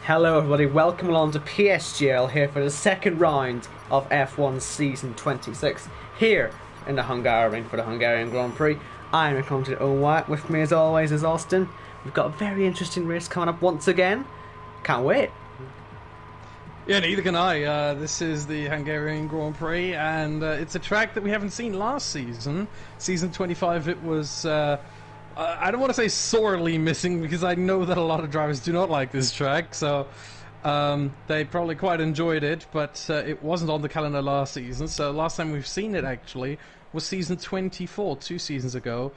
Hello everybody, welcome along to PSGL here for the second round of F1 Season 26 here in the Hungarian for the Hungarian Grand Prix. I'm your commentator Owen Wyatt, with me as always is Austin. We've got a very interesting race coming up once again, can't wait. Yeah, neither can I. This is the Hungarian Grand Prix, and it's a track that we haven't seen last season. Season 25, it was, I don't want to say sorely missing, because I know that a lot of drivers do not like this track, so they probably quite enjoyed it, but it wasn't on the calendar last season. So last time we've seen it, actually, was season 24, 2 seasons ago.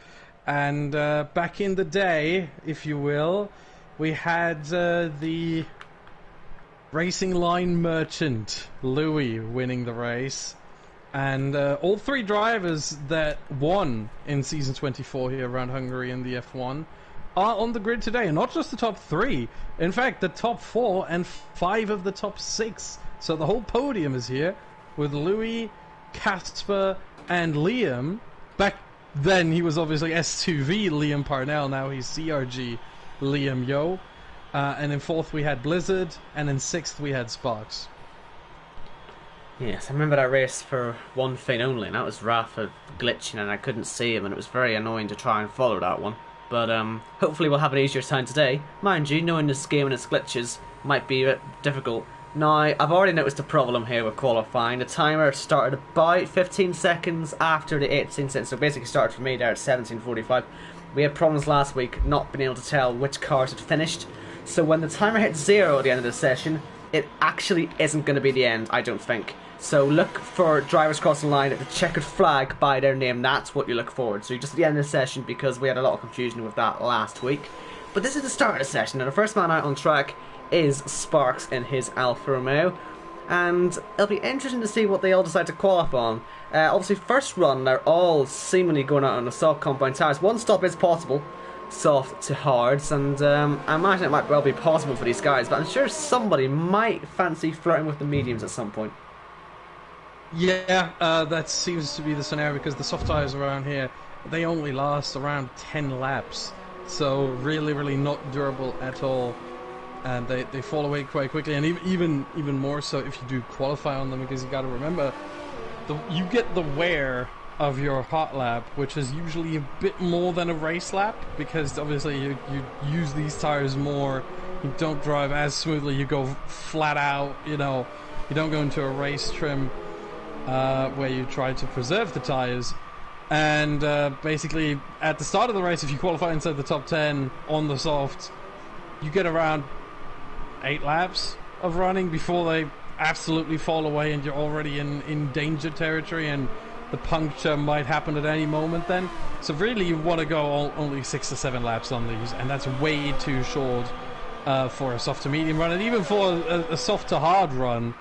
And back in the day, if you will, we had the racing line merchant Louis winning the race, and all three drivers that won in season 24 here around Hungary in the F1 are on the grid today, and not just the top 3, in fact the top 4 and 5 of the top 6. So the whole podium is here with Louis, Casper and Liam. Back then he was obviously S2V Liam Parnell, now he's CRG Liam Yo. And in 4th we had Blizzard, and in 6th we had Sparks. Yes, I remember that race for one thing only, and that was Rafa glitching and I couldn't see him, and it was very annoying to try and follow that one. But hopefully we'll have an easier time today. Mind you, knowing this game and its glitches might be a bit difficult. Now, I've already noticed a problem here with qualifying. The timer started about 15 seconds after the 18 seconds, so basically started for me there at 17:45. We had problems last week not being able to tell which cars had finished. So when the timer hits 0 at the end of the session, it actually isn't going to be the end, I don't think. So look for drivers crossing the line at the checkered flag by their name. That's what you look forward to, just at the end of the session, because we had a lot of confusion with that last week. But this is the start of the session, and the first man out on track is Sparks in his Alfa Romeo. And it'll be interesting to see what they all decide to qualify on. Obviously, first run, they're all seemingly going out on the soft compound tires. One stop is possible, soft to hards, and I imagine it might well be possible for these guys, but I'm sure somebody might fancy flirting with the mediums at some point. Yeah, that seems to be the scenario, because the soft tires around here, they only last around 10 laps, so really not durable at all, and they fall away quite quickly, and even more so if you do qualify on them, because you got to remember, you get the wear of your hot lap, which is usually a bit more than a race lap, because obviously you use these tires more, you don't drive as smoothly, you go flat out, you know, you don't go into a race trim where you try to preserve the tires. And basically at the start of the race, if you qualify inside the top 10 on the soft, you get around 8 laps of running before they absolutely fall away, and you're already in danger territory, and the puncture might happen at any moment then. So really you want to go only 6 to 7 laps on these, and that's way too short for a soft to medium run, and even for a soft to hard run,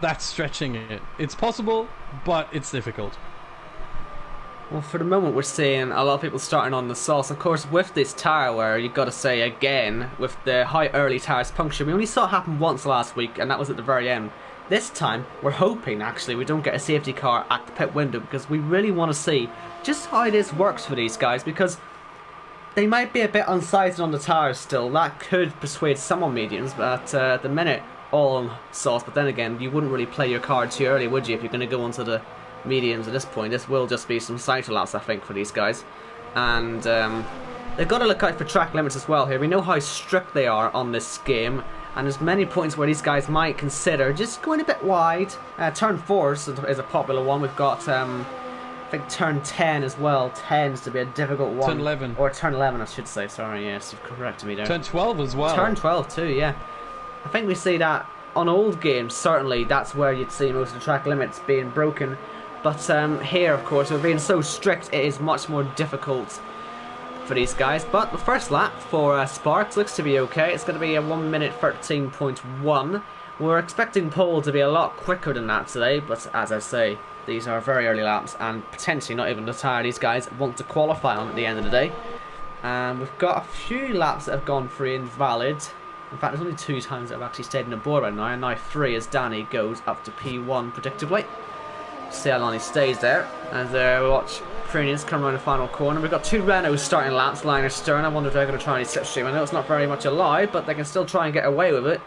that's stretching it. It's possible, but it's difficult. Well, for the moment we're seeing a lot of people starting on the sauce. Of course, with this tire wear, you've got to say again, with the high early tires puncture, we only saw it happen once last week, and that was at the very end. This time, we're hoping, actually, we don't get a safety car at the pit window, because we really want to see just how this works for these guys, because they might be a bit unsized on the tires still. That could persuade some on mediums, but at the minute, all on sauce. But then again, you wouldn't really play your card too early, would you, if you're going to go onto the mediums at this point? This will just be some cycle laps, I think, for these guys. And they've got to look out for track limits as well here. We know how strict they are on this game, and there's many points where these guys might consider just going a bit wide. Turn 4 is a popular one. We've got, I think, turn 10 as well tends to be a difficult one. Turn 11. Or turn 11, I should say. Sorry, yes, you've corrected me there. Turn 12 as well. Turn 12 too, yeah. I think we see that on old games, certainly, that's where you'd see most of the track limits being broken. But here, of course, we're being so strict, it is much more difficult for these guys. But the first lap for Sparks looks to be okay. It's going to be a 1 minute 13.1. We're expecting pole to be a lot quicker than that today, but as I say, these are very early laps, and potentially not even the tire these guys want to qualify on at the end of the day. And we've got a few laps that have gone free invalid. In fact, there's only 2 times that have actually stayed in the board right now, and now 3 as Danny goes up to P1 predictably. See how long he stays there. As we watch Prins come around the final corner. We've got 2 Renaults starting laps, line or stern. I wonder if they're going to try any slipstream. I know it's not very much allowed, but they can still try and get away with it.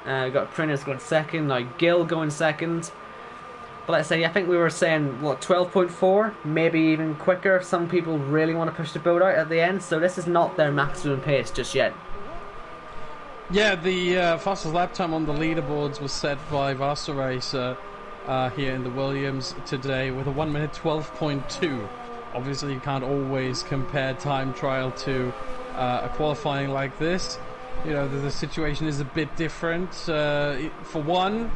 We've got Printers going second, now Gill going second. But like I say, I think we were saying, what, 12.4? Maybe even quicker. Some people really want to push the boat out at the end, so this is not their maximum pace just yet. Yeah, the fastest lap time on the leaderboards was set by Vasa Racer here in the Williams today with a 1 minute 12.2. Obviously, you can't always compare time trial to a qualifying like this. You know, the situation is a bit different. For one,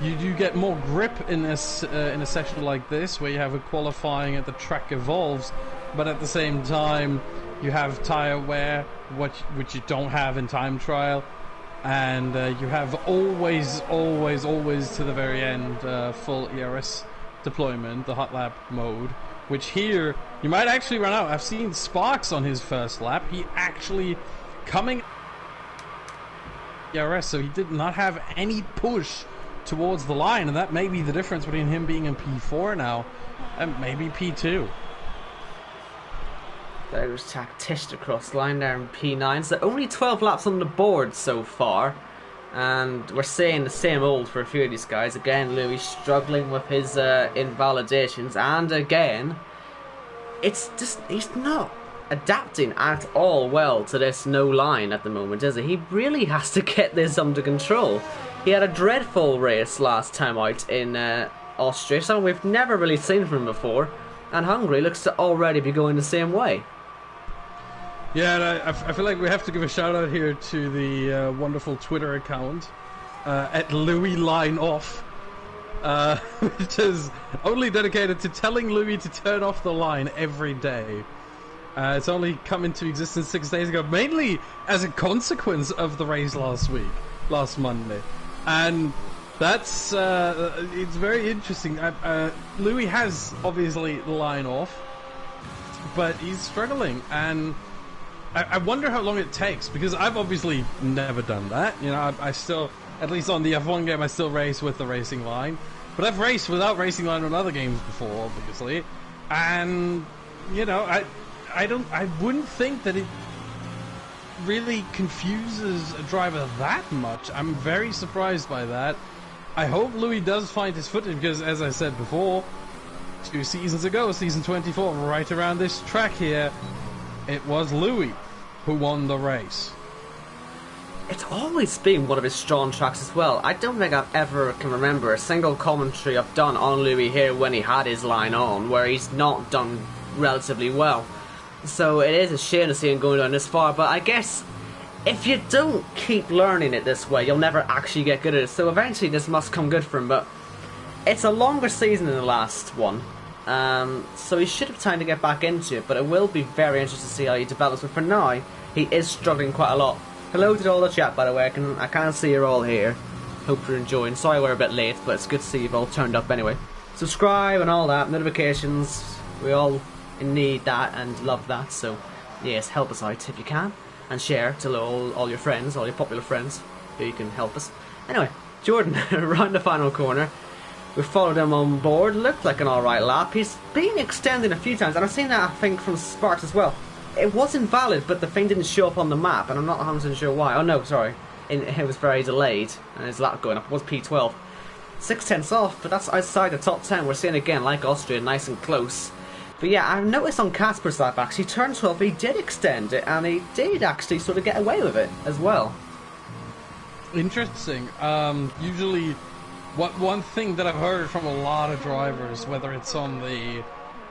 you do get more grip in a session like this, where you have a qualifying and the track evolves, but at the same time, you have tire wear, which you don't have in time trial, and you have always to the very end full ERS deployment, the hot lap mode, which here you might actually run out. I've seen Sparks on his first lap. He actually coming ERS, so he did not have any push towards the line, and that may be the difference between him being in P4 now and maybe P2. There's Tactist across the line there in P9. So only 12 laps on the board so far, and we're saying the same old for a few of these guys. Again, Louis struggling with his invalidations, and again, it's just he's not adapting at all well to this no line at the moment, is he? He really has to get this under control. He had a dreadful race last time out in Austria, something we've never really seen from him before, and Hungary looks to already be going the same way. Yeah, and I feel like we have to give a shout out here to the wonderful Twitter account at Louis Line Off, which is only dedicated to telling Louis to turn off the line every day. It's only come into existence 6 days ago, mainly as a consequence of the race last Monday. And that's it's very interesting. Louis has obviously the line off, but he's struggling, and I wonder how long it takes, because I've obviously never done that. You know, I still, at least on the F1 game, I still race with the racing line, but I've raced without racing line on other games before, obviously, and you know, I wouldn't think that it really confuses a driver that much. I'm very surprised by that. I hope Louis does find his footing, because as I said before, 2 seasons ago, season 24, right around this track here, it was Louis who won the race. It's always been one of his strong tracks as well. I don't think I've ever can remember a single commentary I've done on Louis here when he had his line on where he's not done relatively well. So it is a shame to see him going down this far, but I guess if you don't keep learning it this way, you'll never actually get good at it. So eventually this must come good for him, but it's a longer season than the last one. So he should have time to get back into it, but it will be very interesting to see how he develops. But for now, he is struggling quite a lot. Hello to all the chat, by the way. I can't see you're all here. Hope you're enjoying. Sorry we're a bit late, but it's good to see you've all turned up anyway. Subscribe and all that, notifications. We all need that and love that. So yes, help us out if you can, and share to all your friends, all your popular friends, who you can help us. Anyway, Jordan around the final corner. We followed him on board. Looked like an alright lap. He's been extended a few times, and I've seen that, I think, from Sparks as well. It was invalid, but the thing didn't show up on the map, and I'm not 100% sure why. Oh no, sorry. It was very delayed, and his lap going up. It was P12. 6/10 off, but that's outside the top 10. We're seeing again, like Austria, nice and close. But yeah, I've noticed on Casper's lap, actually, turn 12, he did extend it, and he did actually sort of get away with it as well. Interesting. Usually, one thing that I've heard from a lot of drivers, whether it's on the,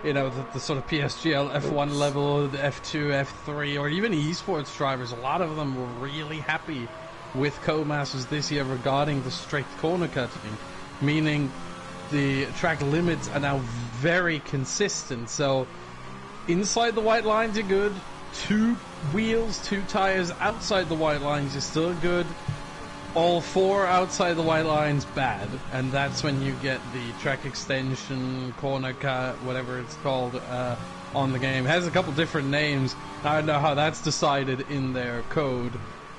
you know, the sort of PSGL F1 level, the F2, F3, or even esports drivers, a lot of them were really happy with Codemasters this year regarding the straight corner cutting, meaning the track limits are now very consistent. So inside the white lines you're good, 2 wheels, 2 tires outside the white lines you're still good, all 4 outside the white lines bad, and that's when you get the track extension, corner cut, whatever it's called on the game. It has a couple different names. I don't know how that's decided in their code,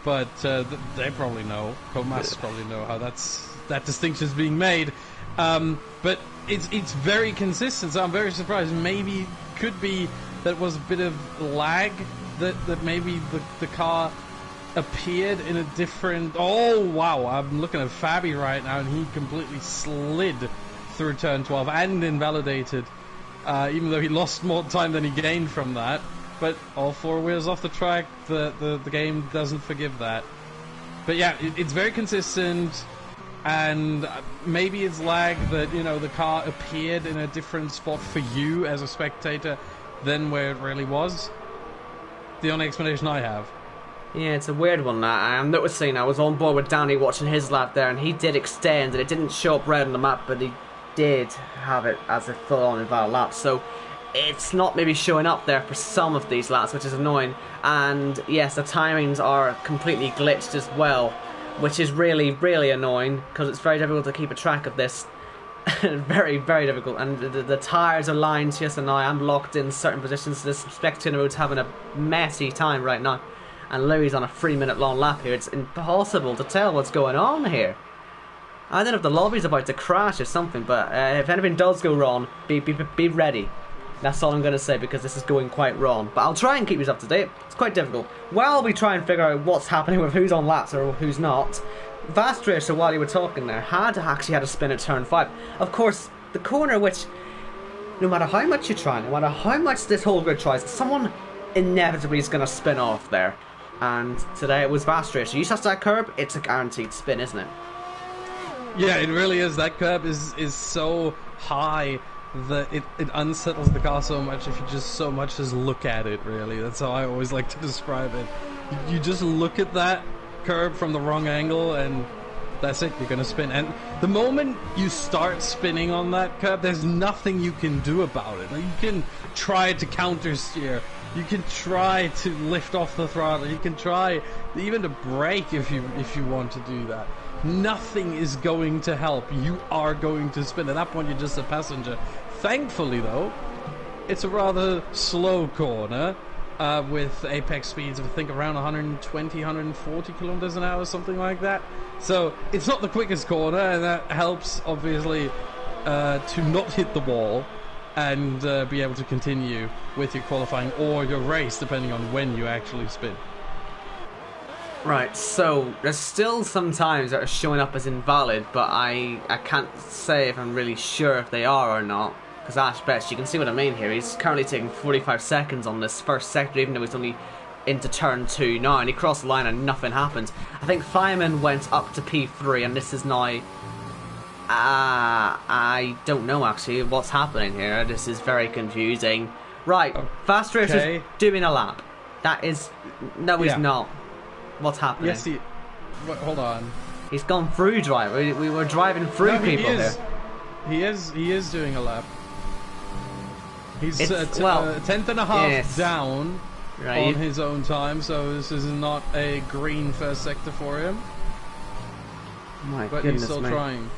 but they probably know. Codemasters probably know how that distinction is being made. But it's very consistent, so I'm very surprised. Maybe could be that was a bit of lag, that maybe the car appeared in a different... Oh, wow, I'm looking at Fabi right now, and he completely slid through turn 12 and invalidated, even though he lost more time than he gained from that. But all four wheels off the track, the game doesn't forgive that. But yeah, it's very consistent, and maybe it's lag that, you know, the car appeared in a different spot for you as a spectator than where it really was. The only explanation I have. Yeah, it's a weird one. I'm noticing I was on board with Danny watching his lap there, and he did extend, and it didn't show up red on the map, but he did have it as a full-on invalid lap. So it's not maybe showing up there for some of these laps, which is annoying. And yes, the timings are completely glitched as well, which is really, really annoying, because it's very difficult to keep a track of this. Very, very difficult. And the tyres are lying to us, and I'm locked in certain positions. This spectator mode's having a messy time right now. And Louis on a 3-minute long lap here. It's impossible to tell what's going on here. I don't know if the lobby's about to crash or something, but if anything does go wrong, be ready. That's all I'm going to say, because this is going quite wrong. But I'll try and keep you up to date. It's quite difficult. While we try and figure out what's happening with who's on laps or who's not, Fast Racer, while you were talking there, had a spin at turn 5. Of course, the corner which, no matter how much you try, no matter how much this whole grid tries, someone inevitably is going to spin off there. And today it was Fast Racer. You touch that curb, it's a guaranteed spin, isn't it? Yeah, it really is. That curb is so high that it unsettles the car so much if you just so much as look at it, really. That's how I always like to describe it. You just look at that curb from the wrong angle and that's it, you're going to spin. And the moment you start spinning on that curb, there's nothing you can do about it. Like, you can try to counter steer, you can try to lift off the throttle, you can try even to brake if you want to do that. Nothing is going to help. You are going to spin. At that point, you're just a passenger. Thankfully, though, it's a rather slow corner with apex speeds of, I think, around 120, 140 kilometers an hour, something like that. So it's not the quickest corner, and that helps, obviously, to not hit the wall and be able to continue with your qualifying or your race, depending on when you actually spin. Right, so there's still some times that are showing up as invalid, but I can't say if I'm really sure if they are or not. Because Ash Best, you can see what I mean here. He's currently taking 45 seconds on this first sector, even though he's only into turn 2 now, and he crossed the line and nothing happened. I think Fireman went up to P3, and this is now... I don't know actually what's happening here. This is very confusing. Right, okay. Fast Racer's doing a lap. That is... No, he's not. What's happening? Yes, hold on. He's gone through drive. We were driving through people here. He is doing a lap. He's a tenth and a half down on his own time, so this is not a green first sector for him. But he's still trying.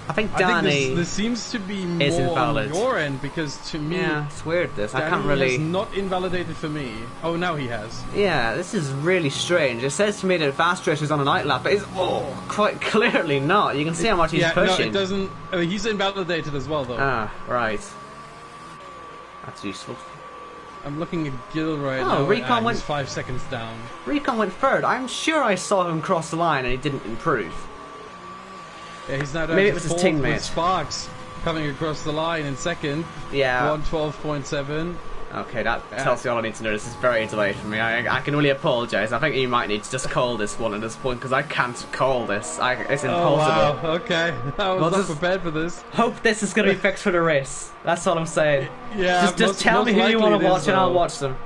I think Danny this seems to be more invalid on your end, because to me, it's weird. Danny I can't really. Has not invalidated for me. Oh, now he has. Yeah, this is really strange. It says to me that Fast Racer's on a night lap, but it's quite clearly not. You can see how much he's pushing. No, it doesn't. He's invalidated as well, though. Ah, right. That's useful. I'm looking at Gil right now. Recon went 5 seconds down. Recon went third. I'm sure I saw him cross the line and he didn't improve. Yeah, he's now down Maybe to it was his fourth teammate. with Sparks coming across the line in second. Yeah. 112.7. Okay, that tells you all I need to know. This is very delayed for me. I can only apologise. I think you might need to just call this one at this point, because I can't call this. It's impossible. Oh, wow. Okay. I was not prepared for this. Hope this is going to be fixed for the race. That's all I'm saying. Yeah. Just tell me who you want to watch and I'll watch them.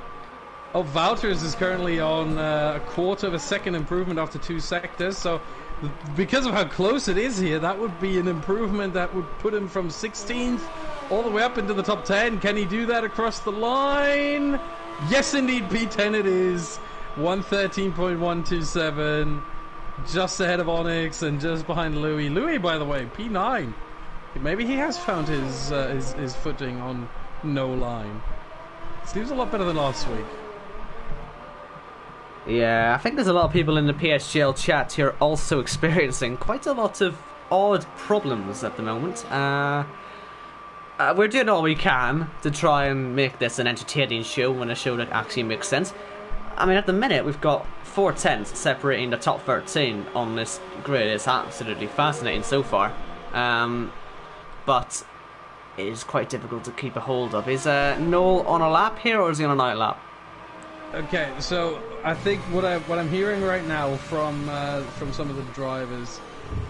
Oh, Wouters is currently on a quarter of a second improvement after 2 sectors, so because of how close it is here, that would be an improvement that would put him from 16th all the way up into the top 10. Can he do that across the line? Yes, indeed, P10 it is. 113.127. Just ahead of Onyx and just behind Louis. Louis, by the way, P9. Maybe he has found his footing on no line. Seems a lot better than last week. Yeah, I think there's a lot of people in the PSGL chat here also experiencing quite a lot of odd problems at the moment. We're doing all we can to try and make this an entertaining show, and a show that actually makes sense. I mean, at the minute, we've got 4 tenths separating the top 13 on this grid. It's absolutely fascinating so far. But it is quite difficult to keep a hold of. Is Noel on a lap here, or is he on a night lap? Okay, so I think what I'm hearing right now from some of the drivers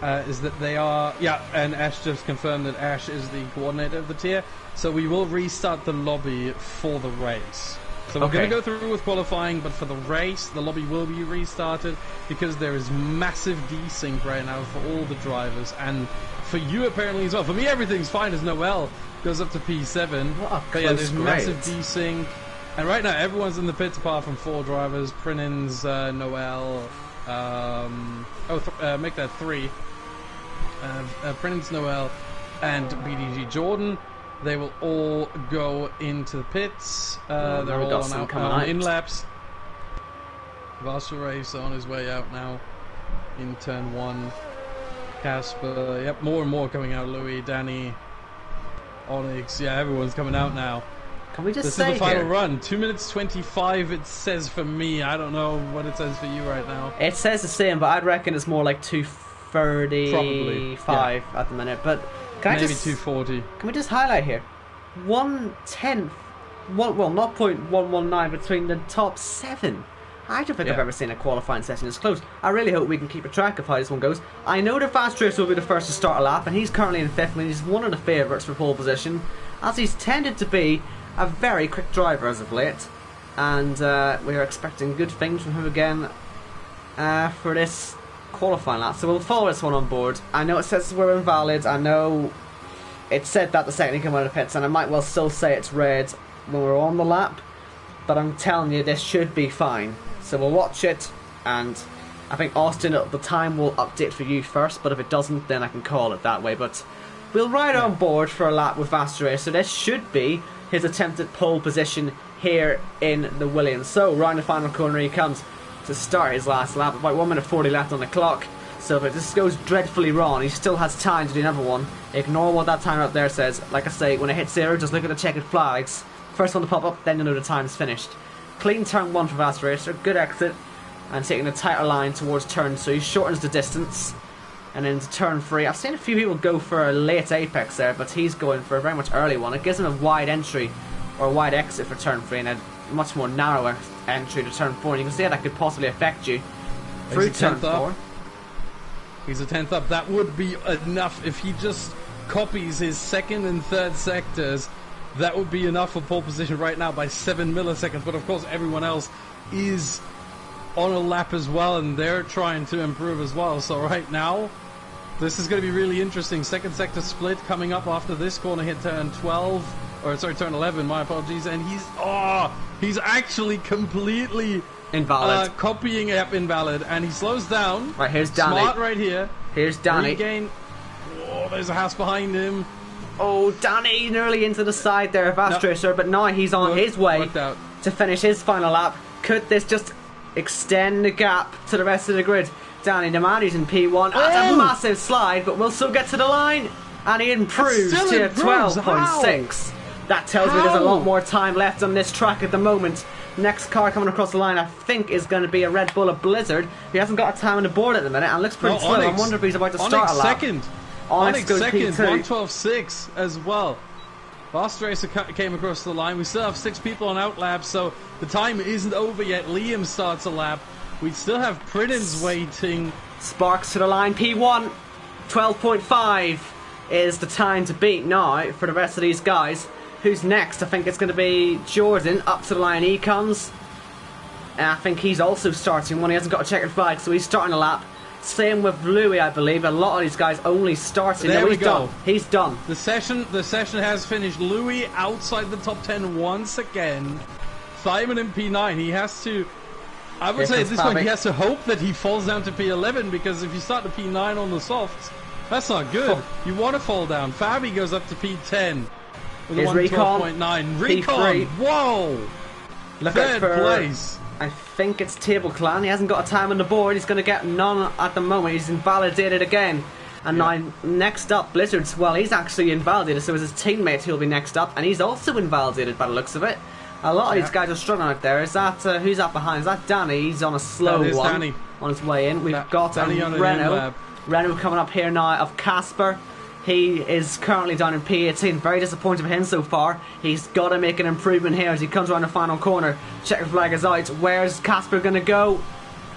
is that they are, yeah, and Ash just confirmed that Ash is the coordinator of the tier, so we will restart the lobby for the race. So we're going to go through with qualifying, but for the race, the lobby will be restarted because there is massive desync right now for all the drivers, and for you apparently as well. For me, everything's fine as Noel goes up to P7. But yeah, there's massive desync. And right now, everyone's in the pits apart from 4 drivers. Prinins, Noel, make that 3. Prinins, Noel, and BDG Jordan. They will all go into the pits. They're all on in laps. Vassarace on his way out now in turn 1. Casper, yep, more and more coming out. Louis, Danny, Onyx, yeah, everyone's coming out now. Can we just this say is the final here, run. 2 minutes 25 it says for me. I don't know what it says for you right now. it says the same, but I'd reckon it's more like 2:35 at the minute. But can Maybe I just 2:40. Can we just highlight here 1/10, well, 0.119 between the top 7. I don't think I've ever seen a qualifying session this close. I really hope we can keep a track of how this one goes. I know the Fast Race will be the first to start a lap, and he's currently in 5th, and he's one of the favourites for pole position, as he's tended to be a very quick driver as of late. And we are expecting good things from him again for this qualifying lap. So we'll follow this one on board. I know it says we're invalid. I know it said that the second he came out of the pits, and I might well still say it's red when we're on the lap. But I'm telling you, this should be fine. So we'll watch it, and I think Austin at the time will update for you first, but if it doesn't, then I can call it that way. But we'll ride on board for a lap with Vassarace, so this should be his attempted pole position here in the Williams. So round the final corner he comes to start his last lap. About 1 minute 40 left on the clock. So if this goes dreadfully wrong, he still has time to do another one. Ignore what that timer up there says. Like I say, when it hits 0, just look at the checkered flags. First one to pop up, then you know the time's finished. Clean turn 1 for Vassaracer, good exit, and taking a tighter line towards turn 2, shortens the distance, and then into turn 3. I've seen a few people go for a late apex there, but he's going for a very much early one. It gives him a wide entry, or a wide exit for turn 3, and a much more narrow entry to turn 4, and you can see how that could possibly affect you through turn 4. He's a 10th up. That would be enough if he just copies his 2nd and 3rd sectors. That would be enough for pole position right now by 7 milliseconds. But of course, everyone else is on a lap as well, and they're trying to improve as well. So right now, this is going to be really interesting. 2nd sector split coming up after this corner hit turn 12, or sorry, turn 11. My apologies. And he's actually completely invalid. Copying invalid, and he slows down. Right, here's Danny. Smart right here. Here's Danny. Regain. Oh, there's a house behind him. Oh, Danny nearly into the side there of Vassaracer, but now he's on his way to finish his final lap. Could this just extend the gap to the rest of the grid? Danny, the man who's in P1, that's a massive slide, but we'll still get to the line, and he improves to 12.6. That tells me there's a lot more time left on this track at the moment. Next car coming across the line, I think, is going to be a Red Bull, a Blizzard. He hasn't got a time on the board at the minute, and looks pretty slow. I wonder if he's about to start a lap. Onyx second, 1:12.6 as well. Last racer came across the line. We still have 6 people on out laps, so the time isn't over yet. Liam starts a lap. We still have Pridens waiting. Sparks to the line, P1. 12.5 is the time to beat now for the rest of these guys. Who's next? I think it's going to be Jordan. Up to the line he comes. And I think he's also starting one. He hasn't got a checkered flag, so he's starting a lap. Same with Louis, I believe. A lot of these guys only starting. There we go. He's done. The session has finished. Louis outside the top 10 once again. Simon in P9. He has to. I would say at this point he has to hope that he falls down to P11, because if you start to P9 on the softs, that's not good. You want to fall down. Fabi goes up to P10 with a 112.9. Recon. P3. Whoa. Third place. I think it's Table Clan. He hasn't got a time on the board. He's going to get none at the moment. He's invalidated again. And now next up, Blizzards. Well, he's actually invalidated, so it's his teammate who'll be next up, and he's also invalidated by the looks of it. A lot of these guys are struggling out there. Is that who's that behind? Is that Danny? He's on a slow That is one Danny. on his way in. We've got Danny on an Renault. in-lap. Renault coming up here now of Casper. He is currently down in P18. Very disappointed for him so far. He's got to make an improvement here as he comes around the final corner. Checker flag is out. Where's Casper going to go?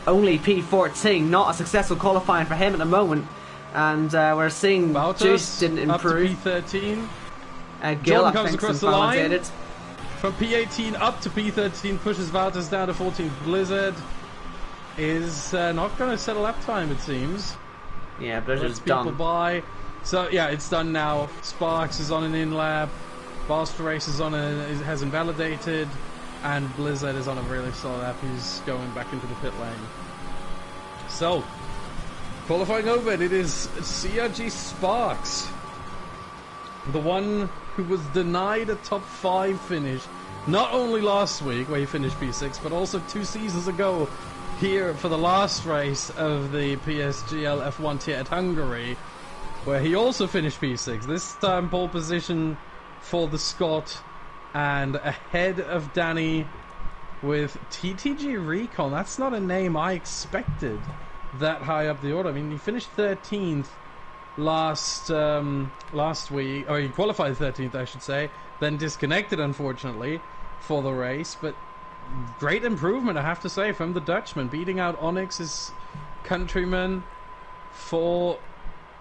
Only P14. Not a successful qualifying for him at the moment. And we're seeing Bautas Juice didn't improve. Up to P13. Gil, Jordan I comes think, across the line. invalidated. From P18 up to P13, pushes Valters down to 14. Blizzard is not going to set a lap time, it seems. Yeah, Blizzard's people done. by. So yeah, it's done now. Sparks is on an in-lap. Boston Race is has invalidated, and Blizzard is on a really slow lap. He's going back into the pit lane. So qualifying over, it is CRG Sparks, the one who was denied a top 5 finish, not only last week where he finished P6, but also 2 seasons ago here for the last race of the PSGL F1 tier at Hungary, where he also finished P6. This time pole position for the Scot, and ahead of Danny with TTG Recon. That's not a name I expected that high up the order. I mean, he finished 13th last week, or he qualified 13th, I should say, then disconnected, unfortunately, for the race. But great improvement, I have to say, from the Dutchman, beating out Onyx, his countryman, for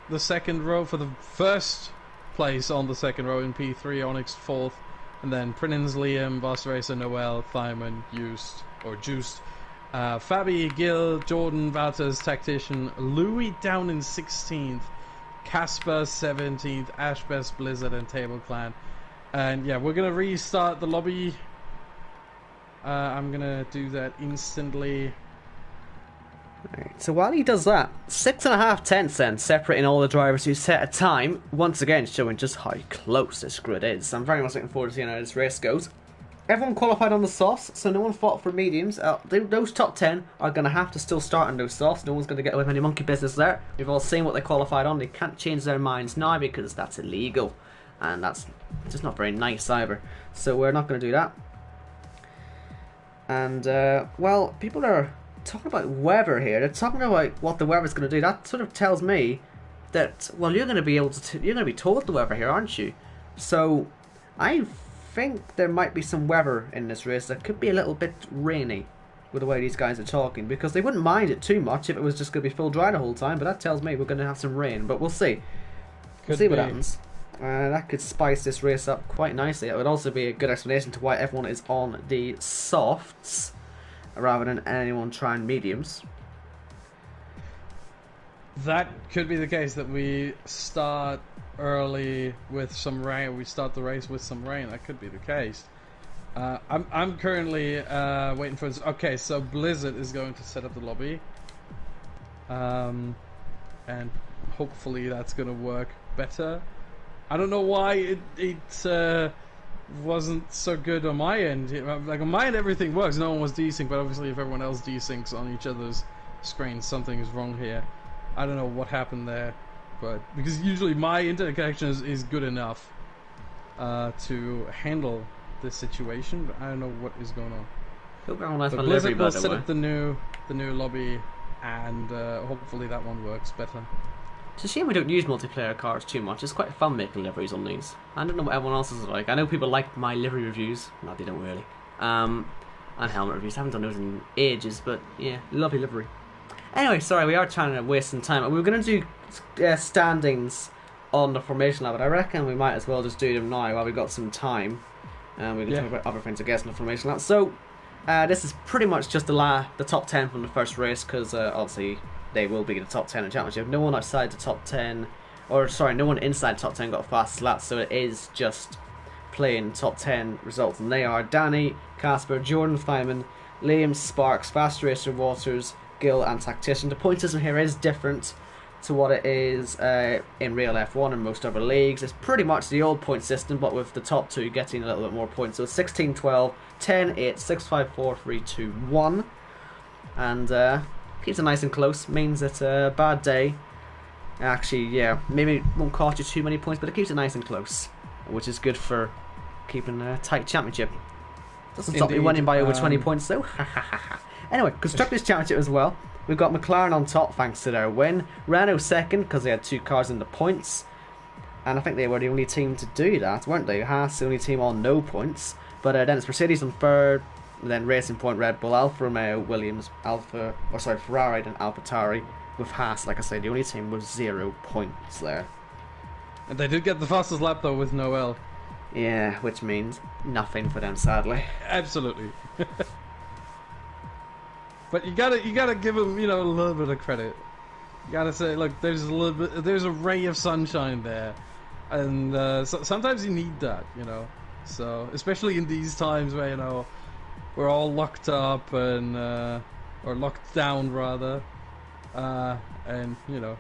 the second row, for the first place on the second row in P3, Onyx 4th, and then Prinens, Liam, Boss Racer, Noel, Thyman, Juiced, Fabi, Gil, Jordan, Valters, Tactician, Louis down in 16th, Casper 17th, Ashbest, Blizzard, and Table Clan. And yeah, we're gonna restart the lobby. I'm gonna do that instantly. Right, so while he does that, 6.5 tenths then, separating all the drivers who set a time, once again showing just how close this grid is. I'm very much looking forward to seeing how this race goes. Everyone qualified on the softs, so no one fought for mediums. Those top 10 are going to have to still start on those softs. No one's going to get away with any monkey business there. We've all seen what they qualified on. They can't change their minds now because that's illegal. And that's just not very nice either. So we're not going to do that. And, well, people are talking about weather here. They're talking about what the weather's going to do. That sort of tells me that, well, you're going to be able to, you're going to be told the weather here, aren't you? So I think there might be some weather in this race that could be a little bit rainy with the way these guys are talking, because they wouldn't mind it too much if it was just going to be full dry the whole time, but that tells me we're going to have some rain, but we'll see. We'll see what happens. That could spice this race up quite nicely. It would also be a good explanation to why everyone is on the softs rather than anyone trying mediums. That could be the case, that we start early with some rain. We start the race with some rain. That could be the case. I'm currently waiting for this. Okay, so Blizzard is going to set up the lobby, and hopefully that's going to work better. I don't know why it wasn't so good on my end. Like on my end, everything works. No one was desync, but obviously if everyone else desyncs on each other's screens, something is wrong here. I don't know what happened there, but because usually my internet connection is good enough to handle this situation, but I don't know what is going on. Hope everyone has But Blizzard will set up the new lobby, and hopefully that one works better. It's a shame we don't use multiplayer cars too much. It's quite fun making liveries on these. I don't know what everyone else is like. I know people like my livery reviews. No, they don't really. And helmet reviews. I haven't done those in ages, but yeah, lovely livery. Anyway, sorry, we are trying to waste some time. We were going to do standings on the formation lab, but I reckon we might as well just do them now while we've got some time. And we can talk about other things, I guess, in the formation lab. So, this is pretty much just the top 10 from the first race, because obviously they will be the top 10 in the championship. No one outside the top 10, or sorry, no one inside the top 10 got a fast lap, so it is just playing top 10 results. And they are Danny, Casper, Jordan, Thyman, Liam, Sparks, Fast Racer, Waters, Gil, and Tactician. The point system here is different to what it is in real F1 and most other leagues. It's pretty much the old point system, but with the top two getting a little bit more points. So 16, 12, 10, 8, 6, 5, 4, 3, 2, 1. And keeps it nice and close. Means that a bad day, actually, yeah, maybe it won't cost you too many points, but it keeps it nice and close, which is good for keeping a tight championship. Doesn't stop me Indeed, winning by over 20 points though. Anyway, Constructors' Championship as well. We've got McLaren on top thanks to their win. Renault second because they had 2 cars in the points. And I think they were the only team to do that, weren't they? Haas the only team on no points. But then it's Mercedes on third. Then Racing Point, Red Bull, Alfa Romeo, Williams, Ferrari, then AlphaTauri. With Haas, like I say, the only team with 0 points there. And they did get the fastest lap though with Noel. Yeah, which means nothing for them, sadly. Absolutely. But you gotta give them, you know, a little bit of credit. You gotta say, look, there's a ray of sunshine there, and so sometimes you need that, you know. So especially in these times where, you know, we're all locked up and or locked down rather, and you know,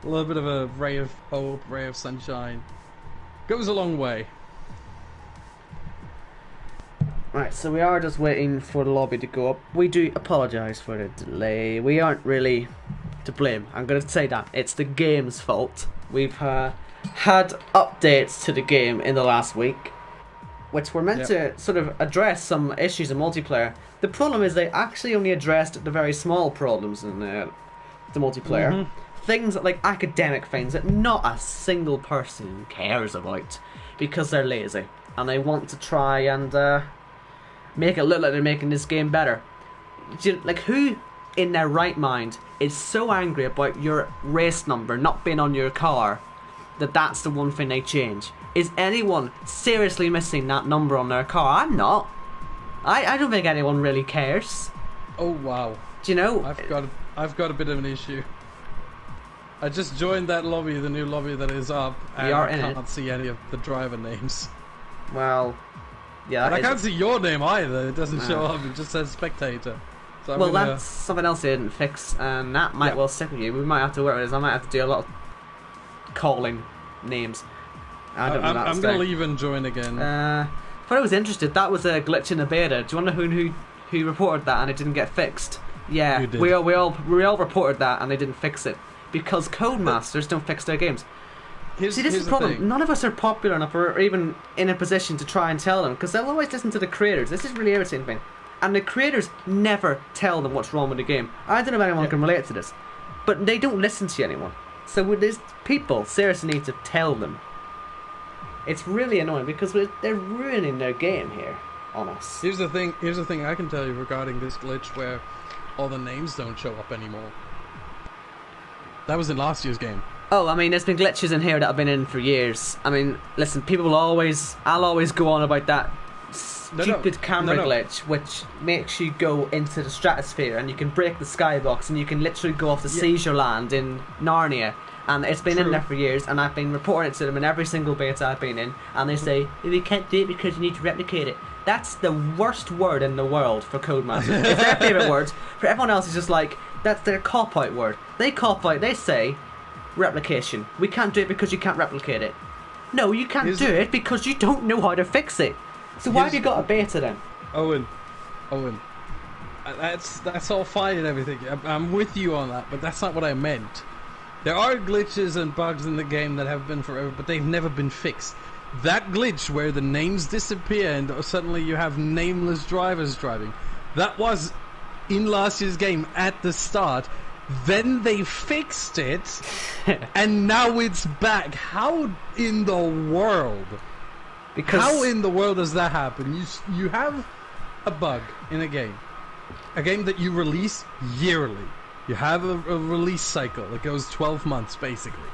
a little bit of a ray of hope, ray of sunshine goes a long way. Right, so we are just waiting for the lobby to go up. We do apologise for the delay. We aren't really to blame. I'm going to say that. It's the game's fault. We've had updates to the game in the last week, which were meant to sort of address some issues in multiplayer. The problem is they actually only addressed the very small problems in the multiplayer. Mm-hmm. Things like academic things that not a single person cares about because they're lazy and they want to try and make it look like they're making this game better. Like, who in their right mind is so angry about your race number not being on your car that that's the one thing they change? Is anyone seriously missing that number on their car? I'm not. I don't think anyone really cares. Oh wow. Do you know? I've got a bit of an issue. I just joined that lobby, the new lobby that is up, and I can't see any of the driver names. Well, yeah. And I can't see your name either. It doesn't show up. It just says spectator. So well, that's something else they didn't fix, and that might well stick with you. We might have to work with this. I might have to do a lot of calling names. I'm going to leave and join again. But I was interested. That was a glitch in the beta. Do you want to know who reported that and it didn't get fixed? Yeah, you did. we all reported that and they didn't fix it because Codemasters don't fix their games. See, this is the problem. Thing. None of us are popular enough or even in a position to try and tell them because they'll always listen to the creators. This is really irritating thing. And the creators never tell them what's wrong with the game. I don't know if anyone can relate to this, but they don't listen to anyone. So these people seriously need to tell them. It's really annoying because they're ruining their game here on us. Here's the thing I can tell you regarding this glitch where all the names don't show up anymore. That was in last year's game. Oh, I mean, there's been glitches in here that have been in for years. I mean, listen, I'll always go on about that stupid camera glitch which makes you go into the stratosphere and you can break the skybox and you can literally go off the seizure land in Narnia, and it's been in there for years and I've been reporting it to them in every single beta I've been in, and they say we can't do it because you need to replicate it. That's the worst word in the world for Codemasters. It's their favourite word. For everyone else, it's just like that's their cop-out word. They cop-out, they say replication. We can't do it because you can't replicate it. No, you can't do it because you don't know how to fix it. So why have you got a beta then? Owen, that's all fine and everything. I'm with you on that, but that's not what I meant. There are glitches and bugs in the game that have been forever, but they've never been fixed. That glitch where the names disappear and suddenly you have nameless drivers driving, that was in last year's game at the start. Then they fixed it, and now it's back. How in the world? How in the world does that happen? You have a bug in a game that you release yearly. You have a release cycle that goes 12 months basically.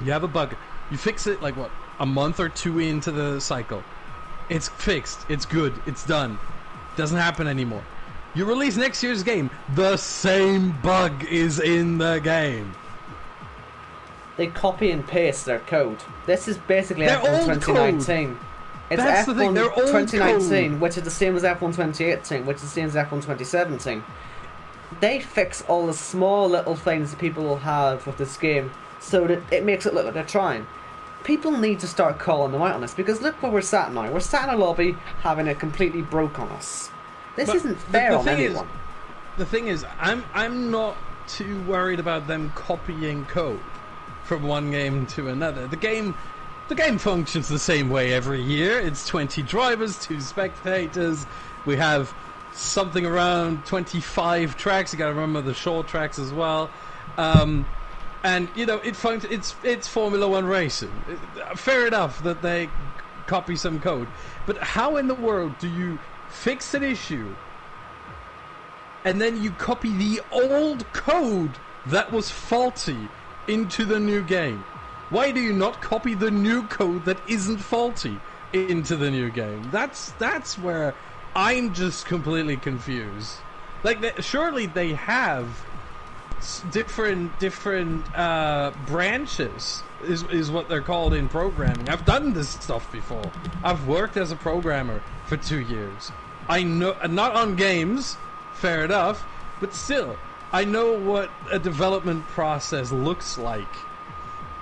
You have a bug. You fix it like what, a month or two into the cycle. It's fixed. It's good. It's done. Doesn't happen anymore. You release next year's game. The same bug is in the game. They copy and paste their code. This is basically They're F1 old 2019. Code. It's That's F1 the thing. They're old 2019, code. which is the same as F1 2018, which is the same as F1 2017. They fix all the small little things that people will have with this game so that it makes it look like they're trying. People need to start calling them out on this because look where we're sat now. We're sat in a lobby having it completely broke on us. This isn't fair on anyone. The thing is, I'm not too worried about them copying code from one game to another. The game the game functions the same way every year. It's 20 drivers, 2 spectators. We have something around 25 tracks. You got to remember the short tracks as well. And you know, it's Formula One racing. Fair enough that they copy some code, but how in the world do you fix an issue and then you copy the old code that was faulty into the new game? Why do you not copy the new code that isn't faulty into the new game? That's where I'm just completely confused. Like, surely they have different branches is what they're called in programming. I've done this stuff before. I've worked as a programmer for 2 years. I know, not on games, fair enough, but still, I know what a development process looks like.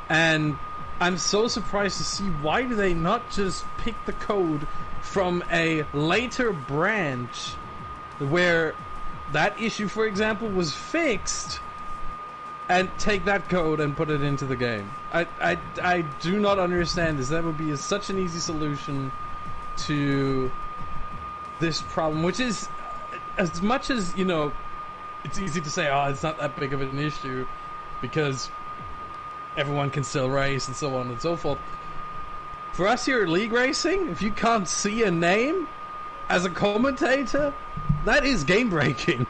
And I'm so surprised to see, why do they not just pick the code from a later branch where that issue, for example, was fixed, and take that code and put it into the game. I do not understand this. That would be such an easy solution to this problem, which is, as much as, you know, it's easy to say, oh, it's not that big of an issue because everyone can still race and so on and so forth. For us here at League Racing, if you can't see a name as a commentator, that is game breaking.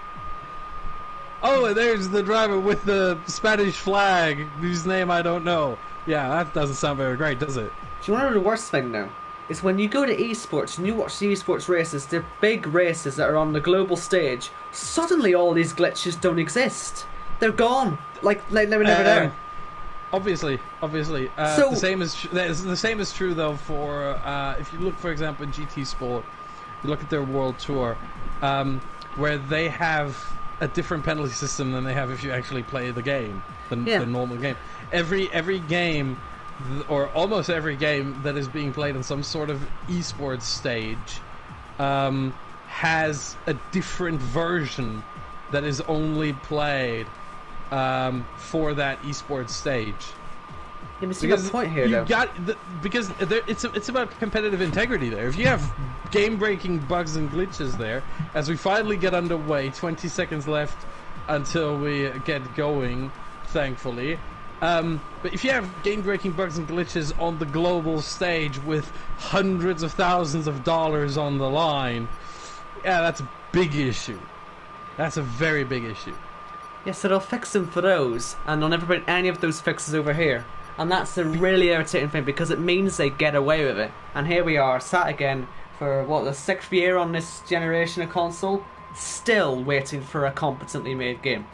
Oh, and there's the driver with the Spanish flag, whose name I don't know. Yeah, that doesn't sound very great, does it? Do you want to know the worst thing now? Is when you go to esports and you watch the esports races, the big races that are on the global stage, suddenly all these glitches don't exist. They're gone. Like they were never there. Obviously. So, the same is true though for if you look, for example, in GT Sport, you look at their World Tour, where they have a different penalty system than they have if you actually play the game, the normal game. Every game, or almost every game that is being played on some sort of esports stage, has a different version that is only played for that esports stage. You must see a point here, though. Because it's about competitive integrity there. If you have game-breaking bugs and glitches there, as we finally get underway, 20 seconds left until we get going, thankfully. But if you have game-breaking bugs and glitches on the global stage with hundreds of thousands of dollars on the line, yeah, that's a big issue. That's a very big issue. Yeah, so they'll fix them for those, and they'll never bring any of those fixes over here. And that's a really irritating thing, because it means they get away with it. And here we are, sat again for, what, the 6th year on this generation of console, still waiting for a competently made game.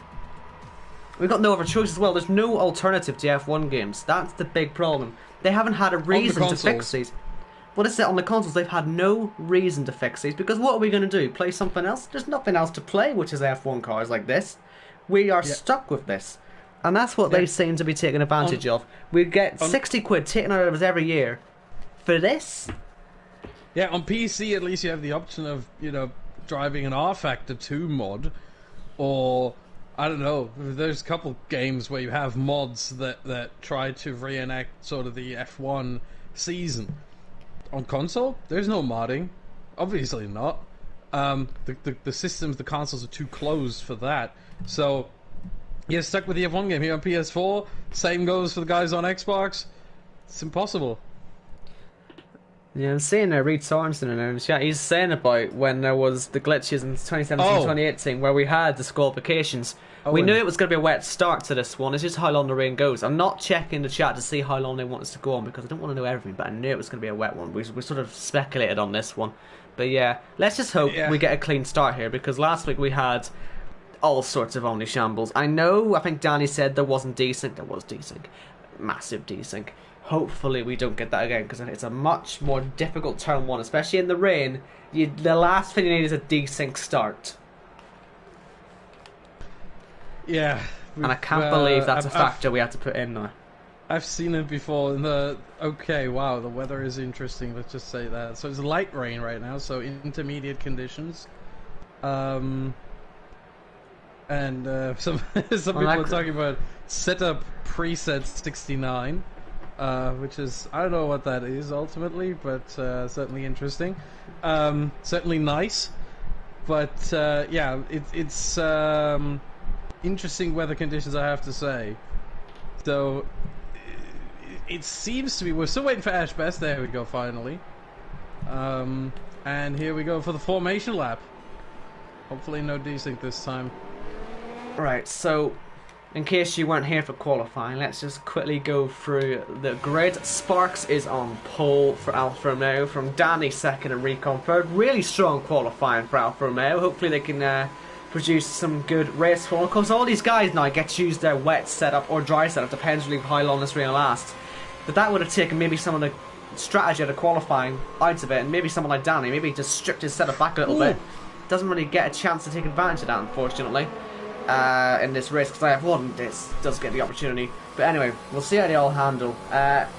We've got no other choice as well. There's no alternative to F1 games. That's the big problem. They haven't had a reason to fix these. What is it on the consoles? They've had no reason to fix these, because what are we going to do? Play something else? There's nothing else to play, which is F1 cars like this. We are stuck with this. And that's what they seem to be taking advantage of. We get 60 quid taken out of us every year for this. Yeah, on PC at least you have the option of, you know, driving an R-Factor 2 mod, or I don't know, there's a couple games where you have mods that try to reenact sort of the F1 season. On console, there's no modding. Obviously not. The systems, the consoles are too closed for that. So you're stuck with the F1 game here on PS4. Same goes for the guys on Xbox. It's impossible. Yeah, I'm seeing Reed Sorensen in the chat. He's saying about when there was the glitches in 2017-2018 where we had disqualifications. We knew it was going to be a wet start to this one. It's just how long the rain goes. I'm not checking the chat to see how long they want us to go on, because I don't want to know everything, but I knew it was going to be a wet one. We sort of speculated on this one. But yeah, let's just hope we get a clean start here, because last week we had all sorts of only shambles. I think Danny said there wasn't desync. There was desync. Massive desync. Hopefully we don't get that again, because it's a much more difficult turn one, especially in the rain. The last thing you need is a desync start. Yeah. And I can't believe that's a factor we had to put in there. I've seen it before. Okay, wow, the weather is interesting, let's just say that. So it's light rain right now, so intermediate conditions. And some people are talking about setup preset 69. which is, I don't know what that is ultimately, but certainly interesting. Certainly nice. But yeah, it's interesting weather conditions, I have to say. So it seems to be, we're still waiting for Ash Best. There we go, finally. And here we go for the formation lap. Hopefully no desync this time. Right, so in case you weren't here for qualifying, let's just quickly go through the grid. Sparks is on pole for Alfa Romeo, from Danny second and Recon third. Really strong qualifying for Alfa Romeo. Hopefully they can produce some good race form. Of course, all these guys now get to use their wet setup or dry setup, depends really how long this rain lasts. But that would have taken maybe some of the strategy of the qualifying out of it, and maybe someone like Danny, maybe just stripped his setup back a little bit. Doesn't really get a chance to take advantage of that, unfortunately, in this race, because I have one this does get the opportunity. But anyway, we'll see how they all handle.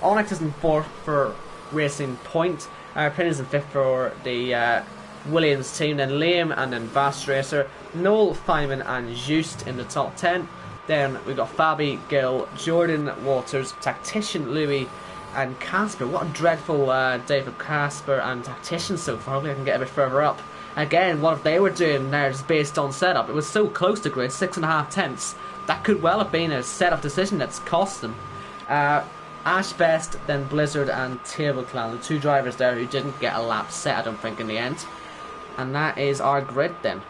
Onyx is in fourth for Racing Point. Prin is in fifth for the Williams team. Then Liam and then Vast Racer. Noel, Feynman and Just in the top 10. Then we've got Fabi, Gill, Jordan, Waters, Tactician, Louis and Casper. What a dreadful day for Casper and Tactician so far. Hopefully I can get a bit further up. Again, what if they were doing theirs based on setup? It was so close to grid, 6.5 tenths. That could well have been a setup decision that's cost them. Ash Best, then Blizzard and Table Clan, the two drivers there who didn't get a lap set, I don't think, in the end. And that is our grid then.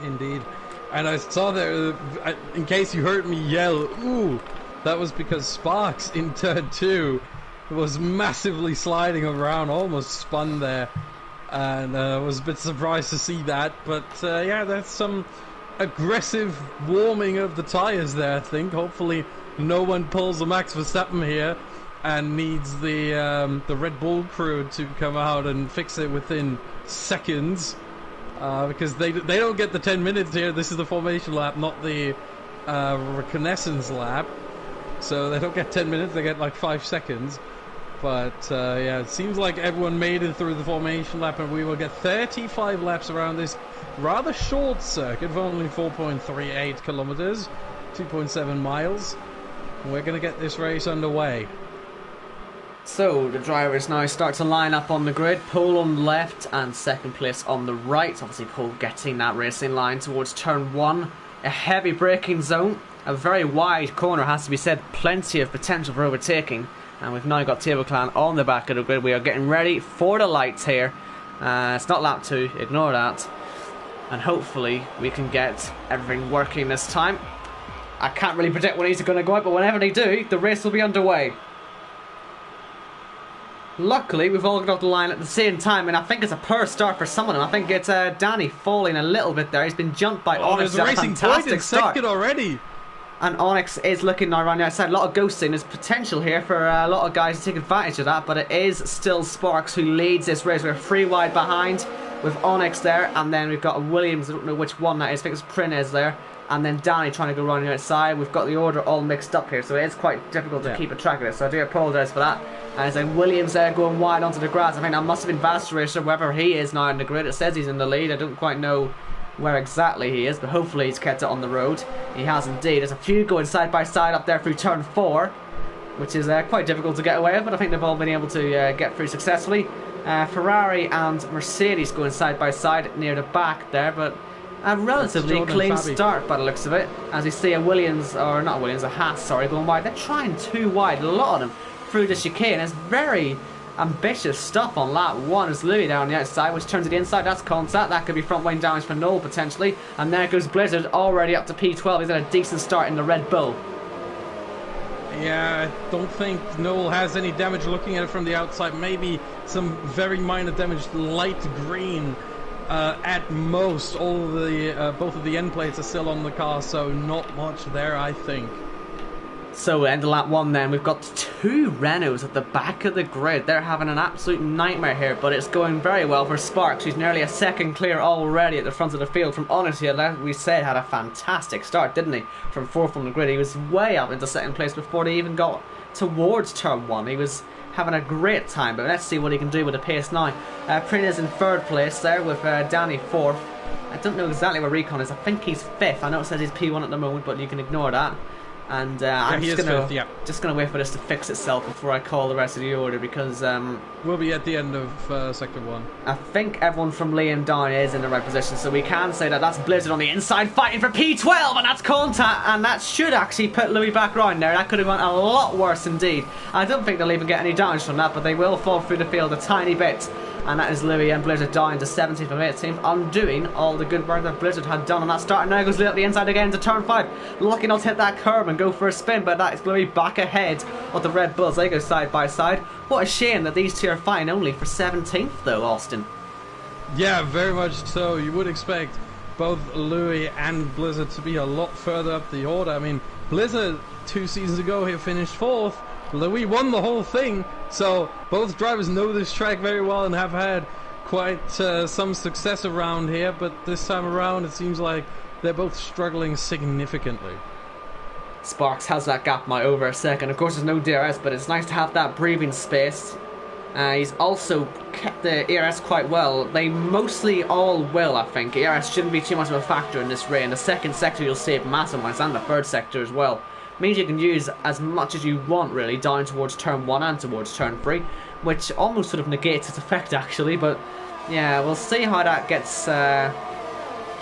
Indeed. And I saw there, in case you heard me yell, ooh, that was because Sparks in turn 2 was massively sliding around, almost spun there. And I was a bit surprised to see that. But yeah, that's some aggressive warming of the tyres there, I think. Hopefully no one pulls a Max Verstappen here and needs the Red Bull crew to come out and fix it within seconds. Because they don't get the 10 minutes here. This is the formation lap, not the reconnaissance lap. So they don't get 10 minutes, they get like 5 seconds. But yeah, it seems like everyone made it through the formation lap, and we will get 35 laps around this rather short circuit of only 4.38 kilometers, 2.7 miles. We're going to get this race underway. So the drivers now start to line up on the grid. Pole on the left and second place on the right. Obviously Pole getting that racing line towards turn 1. A heavy braking zone, a very wide corner, has to be said. Plenty of potential for overtaking. And we've now got Table Clan on the back of the grid. We are getting ready for the lights here. It's not lap 2, ignore that. And hopefully we can get everything working this time. I can't really predict when these are going to go out, but whenever they do, the race will be underway. Luckily, we've all got off the line at the same time, and I think it's a poor start for some of them. I think it's Danny falling a little bit there. He's been jumped by Onyx. There's a racing point in second already. And Onyx is looking now around the outside. A lot of ghosting. There's potential here for a lot of guys to take advantage of that, but it is still Sparks who leads this race. We're 3 wide behind with Onyx there, and then we've got Williams. I don't know which one that is. I think it's Prinez there. And then Danny trying to go around the outside. We've got the order all mixed up here, so it is quite difficult to keep a track of it. So I do apologise for that. And it's like Williams there going wide onto the grass. I think that must have been Vast Racer, wherever he is now in the grid. It says he's in the lead. I don't quite know where exactly he is, but hopefully he's kept it on the road. He has indeed. There's a few going side by side up there through turn 4, which is quite difficult to get away with, but I think they've all been able to get through successfully. Ferrari and Mercedes going side by side near the back there, but a relatively clean start by the looks of it. As you see a Williams, or not Williams, a Haas, sorry, going wide. They're trying too wide, a lot of them, through the chicane. It's very ambitious stuff on lap 1. As Louis down the outside, which turns to the inside. That's contact. That could be front wing damage for Noel potentially. And there goes Blizzard, already up to P12. He's had a decent start in the Red Bull. Yeah, I don't think Noel has any damage looking at it from the outside. Maybe some very minor damage, light green. At most, all of the both of the end plates are still on the car, so not much there, I think. So end of lap 1 then, we've got 2 Renaults at the back of the grid. They're having an absolute nightmare here, but it's going very well for Sparks, who's nearly a second clear already at the front of the field. From Honest here, like we said, had a fantastic start, didn't he? From 4th on the grid, he was way up into second place before they even got towards turn 1. He was having a great time, but let's see what he can do with the pace now. Prin is in 3rd place there with Danny 4th. I don't know exactly where Recon is. I think he's 5th. I know it says he's P1 at the moment, but you can ignore that. And Yeah, I'm he is fifth, yeah. just gonna wait for this to fix itself before I call the rest of the order, because We'll be at the end of Sector 1. I think everyone from Liam down is in the right position, so we can say that that's Blizzard on the inside fighting for P12, and that's contact, and that should actually put Louis back round there. That could have gone a lot worse indeed. I don't think they'll even get any damage from that, but they will fall through the field a tiny bit. And that is Louis and Blizzard down to 17th and 18th, undoing all the good work that Blizzard had done on that start. And now goes Louis at the inside again to turn 5. Lucky not to hit that curb and go for a spin, but that is Louis back ahead of the Red Bulls. They go side by side. What a shame that these two are fighting only for 17th though, Austin. Yeah, very much so. You would expect both Louis and Blizzard to be a lot further up the order. I mean, Blizzard 2 seasons ago he finished 4th. Louis won the whole thing, so both drivers know this track very well and have had quite some success around here, but this time around it seems like they're both struggling significantly. Sparks has that gap now over a second. Of course there's no DRS, but it's nice to have that breathing space. He's also kept the ERS quite well. They mostly all will, I think. ERS shouldn't be too much of a factor in this race. In the second sector you'll save massive amounts, and the third sector as well. Means you can use as much as you want really down towards turn 1 and towards turn 3, which almost sort of negates its effect actually, but yeah, we'll see how that gets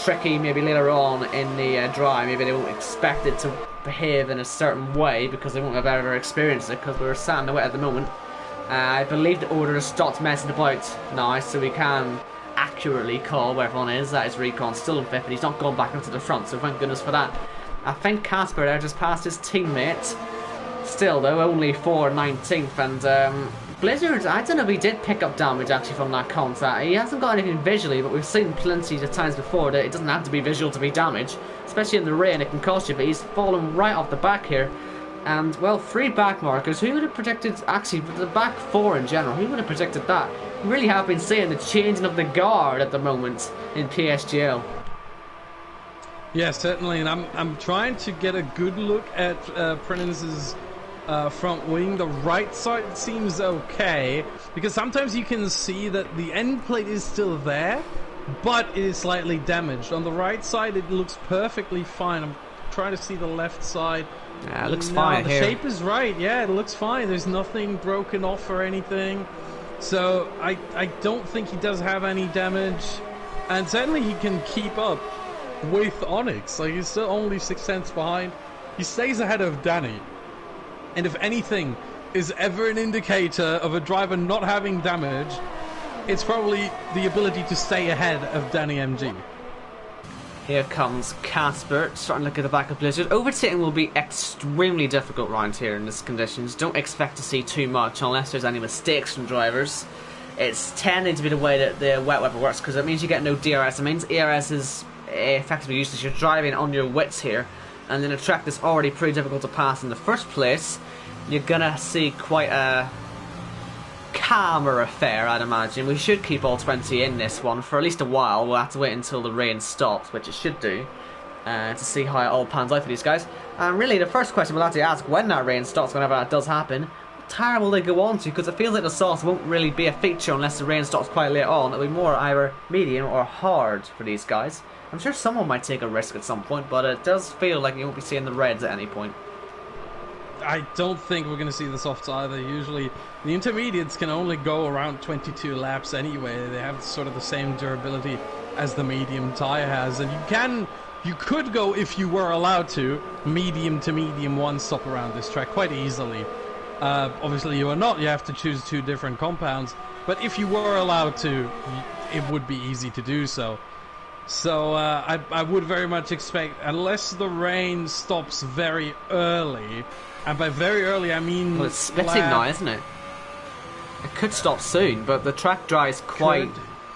tricky maybe later on in the drive. Maybe they won't expect it to behave in a certain way because they won't have ever experienced it, because we're sat in the wet at the moment. I believe the order has stopped messing about now, so we can accurately call where everyone is. That is Recon still in 5th, and he's not gone back into the front, so thank goodness for that. I think Casper there just passed his teammate. Still though, only for 19th, and Blizzard, I don't know if he did pick up damage actually from that contact. He hasn't got anything visually, but we've seen plenty of times before that it doesn't have to be visual to be damage. Especially in the rain, it can cost you, but he's fallen right off the back here. And, well, 3 back markers. Who would have predicted, actually, the back 4 in general, who would have predicted that? We really have been seeing the changing of the guard at the moment in PSGL. Yeah, certainly, and I'm trying to get a good look at Prentice's front wing. The right side seems okay, because sometimes you can see that the end plate is still there, but it is slightly damaged. On the right side, it looks perfectly fine. I'm trying to see the left side. Yeah, it looks fine the here. shape is right. Yeah, it looks fine. There's nothing broken off or anything. So I don't think he does have any damage, and certainly he can keep up with Onyx. Like, he's still only 6 tenths behind. He stays ahead of Danny, and if anything is ever an indicator of a driver not having damage, it's probably the ability to stay ahead of Danny MG. Here comes Casper, starting to look at the back of Blizzard. Overtaking will be extremely difficult round here in these conditions. Don't expect to see too much unless there's any mistakes from drivers. It's tending to be the way that the wet weather works, because it means you get no DRS. It means ERS is effectively useless. You're driving on your wits here, and in a track that's already pretty difficult to pass in the first place, you're gonna see quite a calmer affair, I'd imagine. We should keep all 20 in this one for at least a while. We'll have to wait until the rain stops, which it should do, to see how it all pans out for these guys. And really, the first question we'll have to ask when that rain stops, whenever that does happen, what tire will they go on to? Because it feels like the sauce won't really be a feature unless the rain stops quite late on. It'll be more either medium or hard for these guys. I'm sure someone might take a risk at some point, but it does feel like you won't be seeing the reds at any point. I don't think we're going to see the softs either. Usually the intermediates can only go around 22 laps anyway. They have sort of the same durability as the medium tire has, and you could go, if you were allowed to, medium to medium one stop around this track quite easily. Obviously you are not. You have to choose 2 different compounds, but if you were allowed to, it would be easy to do so. So I would very much expect, unless the rain stops very early, and by very early I mean... Well, it's spitting now, isn't it? It could stop soon, but the track dries quite...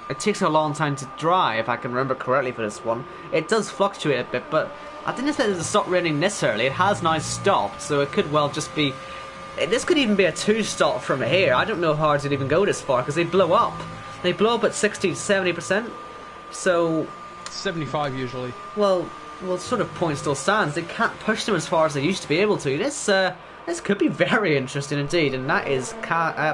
It takes a long time to dry, if I can remember correctly for this one. It does fluctuate a bit, but I didn't expect it to stop raining this early. It has now stopped, so it could well just be... This could even be a 2-stop from here. I don't know how hard it'd even go this far, because they blow up. They blow up at 60 to 70%. So 75 usually. Well, sort of point still stands. They can't push them as far as they used to be able to. This could be very interesting indeed, and that is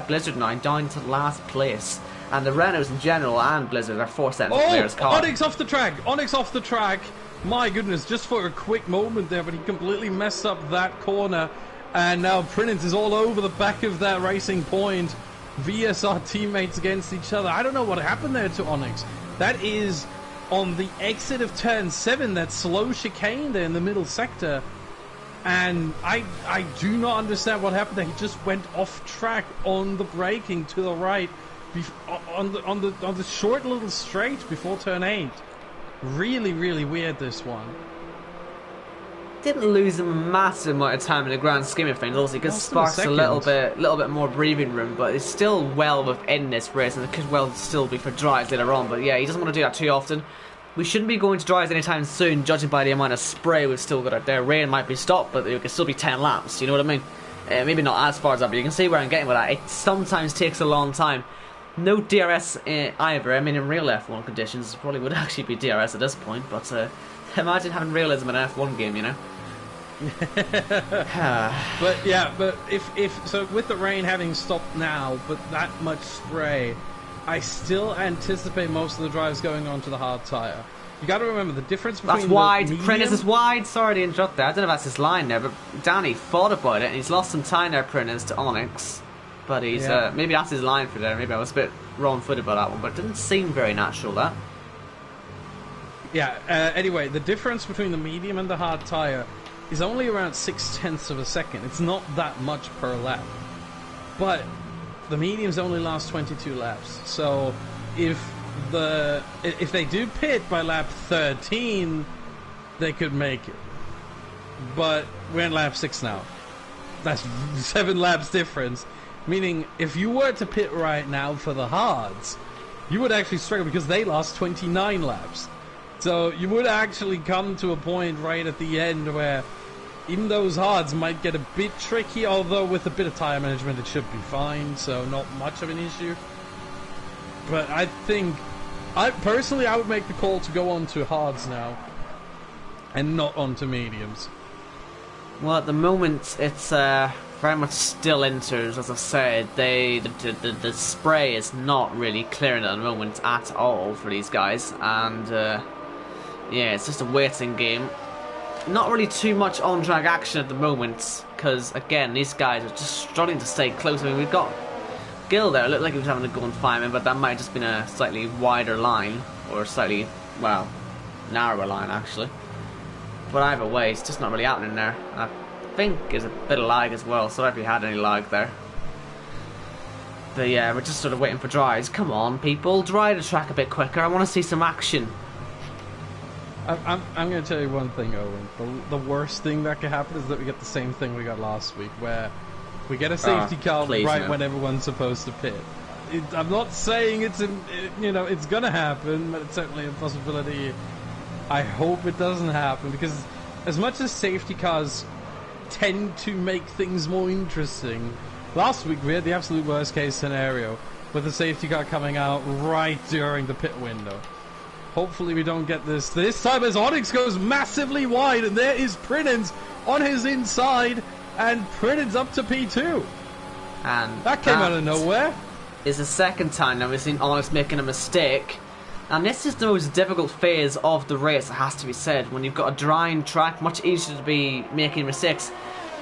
Blizzard now down to last place, and the Renaults in general and Blizzard are 4 seconds clear as car. Onyx off the track. Onyx off the track. My goodness, just for a quick moment there, but he completely messed up that corner. And now Prince is all over the back of that racing point. VSR teammates against each other. I don't know what happened there to Onyx. That is on the exit of turn 7, that slow chicane there in the middle sector. And I do not understand what happened there. He just went off track on the braking to the right, on the short little straight before turn 8. Really, really weird, this one. Didn't lose a massive amount of time in the grand scheme of things. Obviously, because Sparks a little bit more breathing room, but it's still well within this race, and it could well still be for drives later on. But yeah, he doesn't want to do that too often. We shouldn't be going to drives anytime soon, judging by the amount of spray we've still got out there. Rain might be stopped, but it could still be 10 laps. You know what I mean? Maybe not as far as that, but you can see where I'm getting with that. It sometimes takes a long time. No DRS either. I mean, in real F1 conditions, it probably would actually be DRS at this point. But imagine having realism in an F1 game, you know. But yeah, but if so, with the rain having stopped now, but that much spray, I still anticipate most of the drives going on to the hard tyre. You got to remember the difference between that's wide. The Prentice is wide. Sorry to interrupt there. I don't know if that's his line there, but Danny thought about it and he's lost some time there, Prentice, to Onyx. But he's maybe that's his line for there. Maybe I was a bit wrong-footed about that one, but it didn't seem very natural, that. Yeah. Anyway, the difference between the medium and the hard tyre is only around 0.6 of a second. It's not that much per lap. But the mediums only last 22 laps. So if they do pit by lap 13, they could make it. But we're in lap 6 now. That's 7 laps difference. Meaning, if you were to pit right now for the hards, you would actually struggle because they lost 29 laps. So you would actually come to a point right at the end where even those hards might get a bit tricky, although with a bit of tyre management it should be fine, so not much of an issue. But I think, personally I would make the call to go on to hards now, and not onto mediums. Well, at the moment it's very much still inters, as I said. The spray is not really clearing at the moment at all for these guys, and yeah, it's just a waiting game. Not really too much on-track action at the moment, because again, these guys are just struggling to stay close. I mean, we've got Gill there. It looked like he was having to go and find him, but that might have just been a slightly wider line, or a slightly, well, narrower line actually. But either way, it's just not really happening there. I think there's a bit of lag as well, so if you had any lag there. But yeah, we're just sort of waiting for drives. Come on, people, dry the track a bit quicker. I want to see some action. I'm going to tell you one thing, Owen. The worst thing that could happen is that we get the same thing we got last week, where we get a safety car right when everyone's supposed to pit. I'm not saying it's going to happen, but it's certainly a possibility. I hope it doesn't happen, because as much as safety cars tend to make things more interesting, last week we had the absolute worst case scenario with the safety car coming out right during the pit window. Hopefully we don't get this time, as Onyx goes massively wide, and there is Prinens on his inside, and Prinens up to P2. And that came out of nowhere. Is the second time now we've seen Onyx making a mistake. And this is the most difficult phase of the race, it has to be said. When you've got a drying track, much easier to be making mistakes.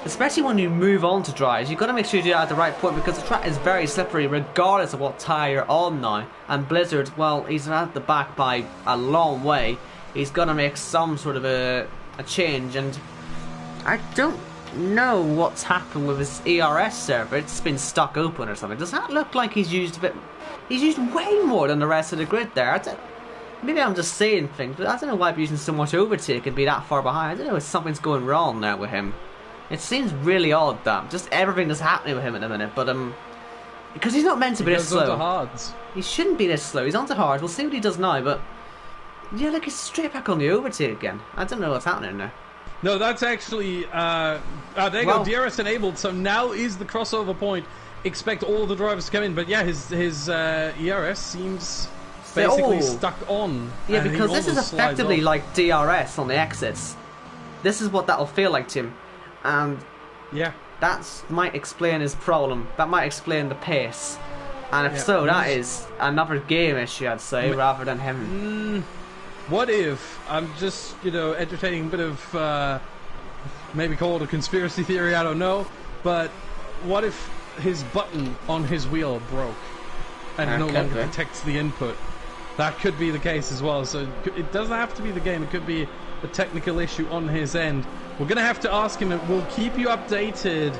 Especially when you move on to dries, you've got to make sure you do that at the right point, because the track is very slippery regardless of what tyre you're on now. And Blizzard, well, he's at the back by a long way. He's got to make some sort of a change, and I don't know what's happened with his ERS server. It's been stuck open or something. Does that look like he's used a bit... He's used way more than the rest of the grid there. Maybe I'm just saying things, but I don't know why he's using so much overtake and be that far behind. I don't know if something's going wrong there with him. It seems really odd that just everything that's happening with him at the minute, but because he's not meant to be this slow. Hards. He shouldn't be this slow. He's onto hard. We'll see what he does now, but yeah, look, he's straight back on the overtake again. I don't know what's happening there. No, that's actually there you go, DRS enabled. So now is the crossover point. Expect all the drivers to come in, but yeah, his ERS seems basically stuck on. Yeah, because this is effectively like DRS on the exits. This is what that'll feel like to him. And yeah, that might explain his problem. That might explain the pace. And if so, that is another game issue, I'd say, rather than him. what if, I'm just, entertaining a bit of, maybe call it a conspiracy theory, I don't know, but what if his button on his wheel broke and it no longer detects the input? That could be the case as well, so it doesn't have to be the game, it could be a technical issue on his end. We're going to have to ask him, and we'll keep you updated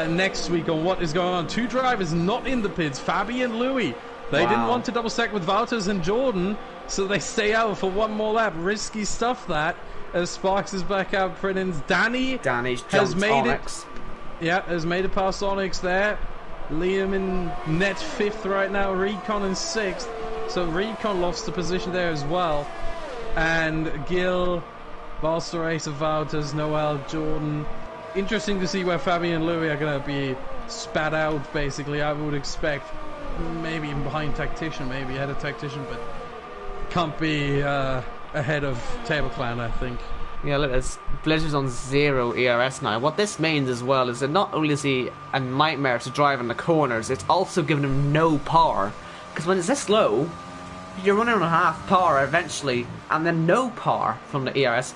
next week on what is going on. Two drivers not in the pits, Fabi and Louis. They didn't want to double stack with Wouters and Jordan, so they stay out for one more lap. Risky stuff that, as Sparks is back out, Prinins. Danny's has made Onyx. it. Yeah, has made it past Onyx there. Liam in net 5th right now, Recon in 6th. So Recon lost the position there as well. And Gil, Balster Race of Wouters, Noel, Jordan. Interesting to see where Fabi and Louis are going to be spat out, basically. I would expect maybe even behind Tactician, maybe ahead of Tactician, but can't be ahead of Table Clan, I think. Yeah, look, it's Blizzard's on 0 ERS now. What this means as well is that not only is he a nightmare to drive in the corners, it's also giving him no power. Because when it's this low, you're running on half power eventually, and then no power from the ERS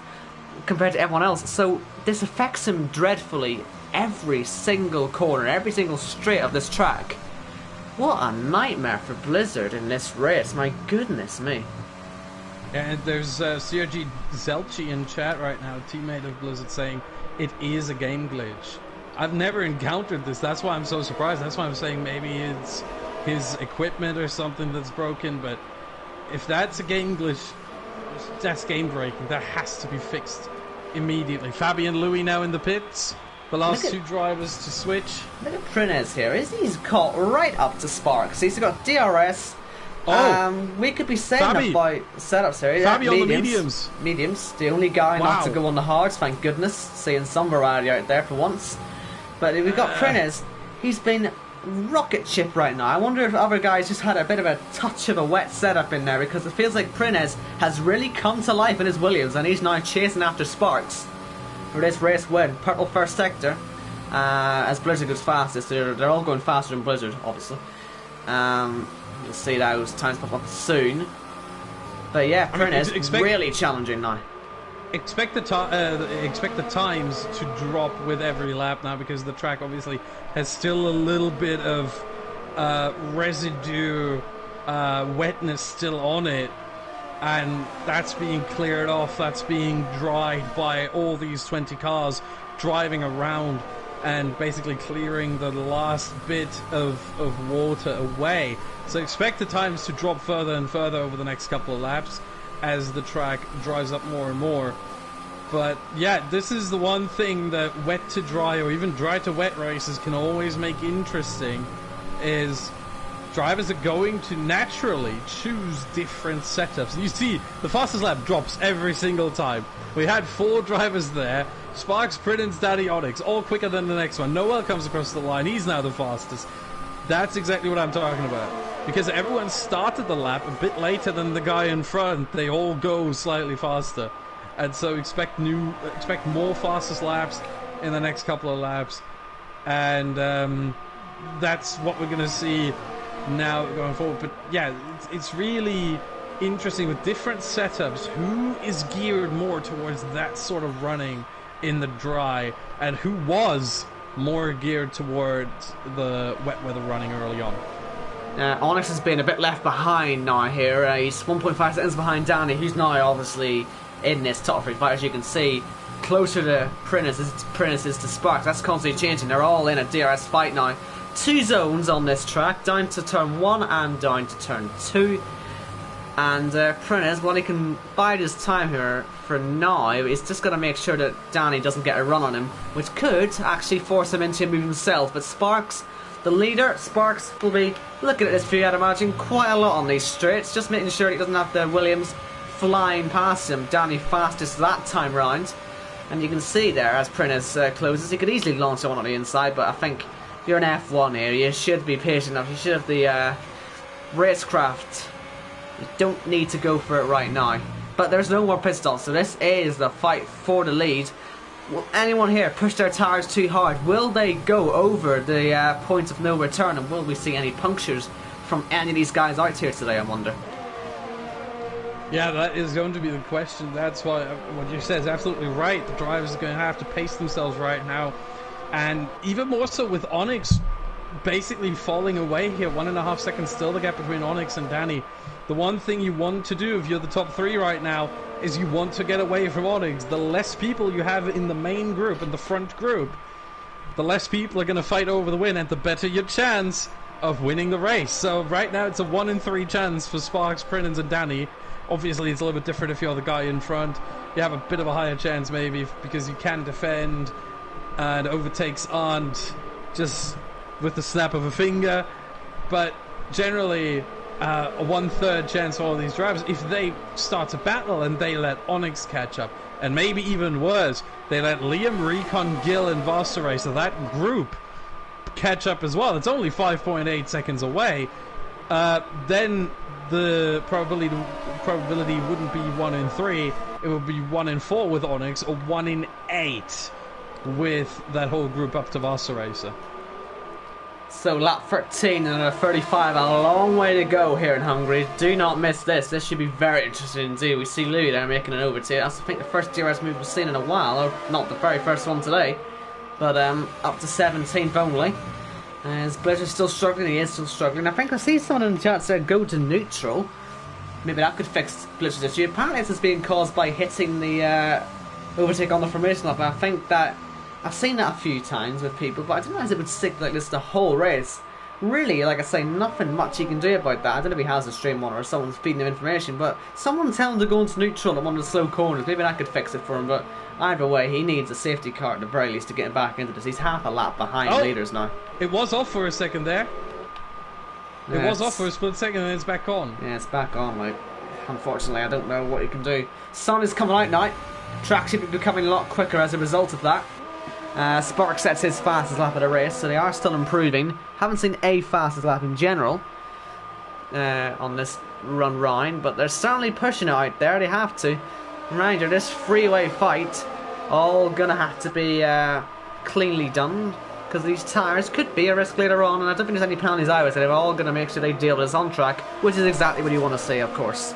compared to everyone else. So this affects him dreadfully every single corner, every single straight of this track. What a nightmare for Blizzard in this race, my goodness me. And there's CRG Zelchi in chat right now, teammate of Blizzard, saying it is a game glitch. I've never encountered this, that's why I'm so surprised. That's why I'm saying maybe it's his equipment or something that's broken, but if that's a game glitch, that's game breaking. That has to be fixed immediately. Fabi and Louis now in the pits. The last two drivers to switch. Look at Prinez here. He's caught right up to Sparks. He's got DRS. We could be setting up by setups here. Fabi on the mediums. Mediums. The only guy not to go on the hards, thank goodness. Seeing some variety out there for once. But we've got Prinez. He's been rocket ship right now. I wonder if other guys just had a bit of a touch of a wet setup in there, because it feels like Prinez has really come to life in his Williams, and he's now chasing after Sparks for this race win. Purple first sector, as Blizzard goes fastest. They're all going faster than Blizzard, obviously. You'll see those times pop up soon. But yeah, Prinez really challenging now. Expect the times to drop with every lap now, because the track obviously has still a little bit of residue, wetness still on it, and that's being cleared off, that's being dried by all these 20 cars driving around and basically clearing the last bit of water away. So expect the times to drop further and further over the next couple of laps as the track dries up more and more. But yeah, this is the one thing that wet to dry or even dry to wet races can always make interesting, is drivers are going to naturally choose different setups. You see, the fastest lap drops every single time. We had 4 drivers there. Sparks, Prince, Daddy, Onyx, all quicker than the next one. Noel comes across the line. He's now the fastest. That's exactly what I'm talking about. Because everyone started the lap a bit later than the guy in front. They all go slightly faster. And so expect more fastest laps in the next couple of laps. And that's what we're going to see now going forward. But yeah, it's really interesting with different setups. Who is geared more towards that sort of running in the dry, and who was more geared towards the wet weather running early on? Onyx has been a bit left behind now here. He's 1.5 seconds behind Danny, who's now obviously in this top 3 fight, as you can see. Closer to Prince is to Sparks. That's constantly changing. They're all in a DRS fight now. 2 zones on this track, down to turn 1 and down to turn 2. And Prince, while he can bide his time here for now, he's just got to make sure that Danny doesn't get a run on him, which could actually force him into a move himself. But Sparks, the leader, Sparks will be looking at this view, I'd imagine, quite a lot on these straights, just making sure he doesn't have the Williams flying past him. Danny fastest that time round. And you can see there, as Prince closes, he could easily launch one on the inside, but I think if you're an F1 here, you should be patient enough. You should have the racecraft. You don't need to go for it right now. But there's no more pit stops, so this is the fight for the lead. Will anyone here push their tires too hard? Will they go over the point of no return, and will we see any punctures from any of these guys out here today, I wonder? Yeah, that is going to be the question. That's why what you said is absolutely right. The drivers are going to have to pace themselves right now. And even more so with Onyx basically falling away here. 1.5 seconds still the gap between Onyx and Danny. The one thing you want to do if you're the top three right now is you want to get away from Onyx. The less people you have in the main group, in the front group, the less people are going to fight over the win, and the better your chance of winning the race. So right now it's a 1 in 3 chance for Sparks, Prinens and Danny. Obviously it's a little bit different if you're the guy in front. You have a bit of a higher chance maybe because you can defend, and overtakes aren't just with the snap of a finger. But generally a 1/3 chance for all these drivers. If they start to battle and they let Onyx catch up, and maybe even worse, they let Liam, Recon, Gil and Vossere, so that group, catch up as well. It's only 5.8 seconds away. Then the probability wouldn't be 1 in 3. It would be 1 in 4 with Onyx, or 1 in 8 with that whole group up to Vossere. So lap 13 and a 35, a long way to go here in Hungary. Do not miss this. This should be very interesting indeed. We see Louis there making an overtake. That's, I think, the first DRS move we've seen in a while, or not the very first one today, but up to 17th only. As Blizzard is still struggling, he is still struggling. I think I see someone in the chat say go to neutral. Maybe that could fix Blizzard's issue. Apparently this is being caused by hitting the overtake on the formation lap. I think that I've seen that a few times with people, but I didn't realize it would stick like this the whole race. Really, like I say, nothing much you can do about that. I don't know if he has a stream on or someone's feeding him information, but someone tell him to go into neutral at one of the slow corners. Maybe that could fix it for him, but either way, he needs a safety car at the very least to get him back into this. He's half a lap behind leaders now. It was off for a second there. It was off for a split second and it's back on. Yeah, it's back on, like, unfortunately, I don't know what he can do. Sun is coming out now. Track should be becoming a lot quicker as a result of that. Spark sets his fastest lap of the race, so they are still improving. Haven't seen a fastest lap in general on this run round, but they're certainly pushing it out there. They have to. Reminder, this freeway fight all gonna have to be cleanly done, because these tyres could be a risk later on, and I don't think there's any penalties either, so they're all gonna make sure they deal with this on track, which is exactly what you want to see, of course.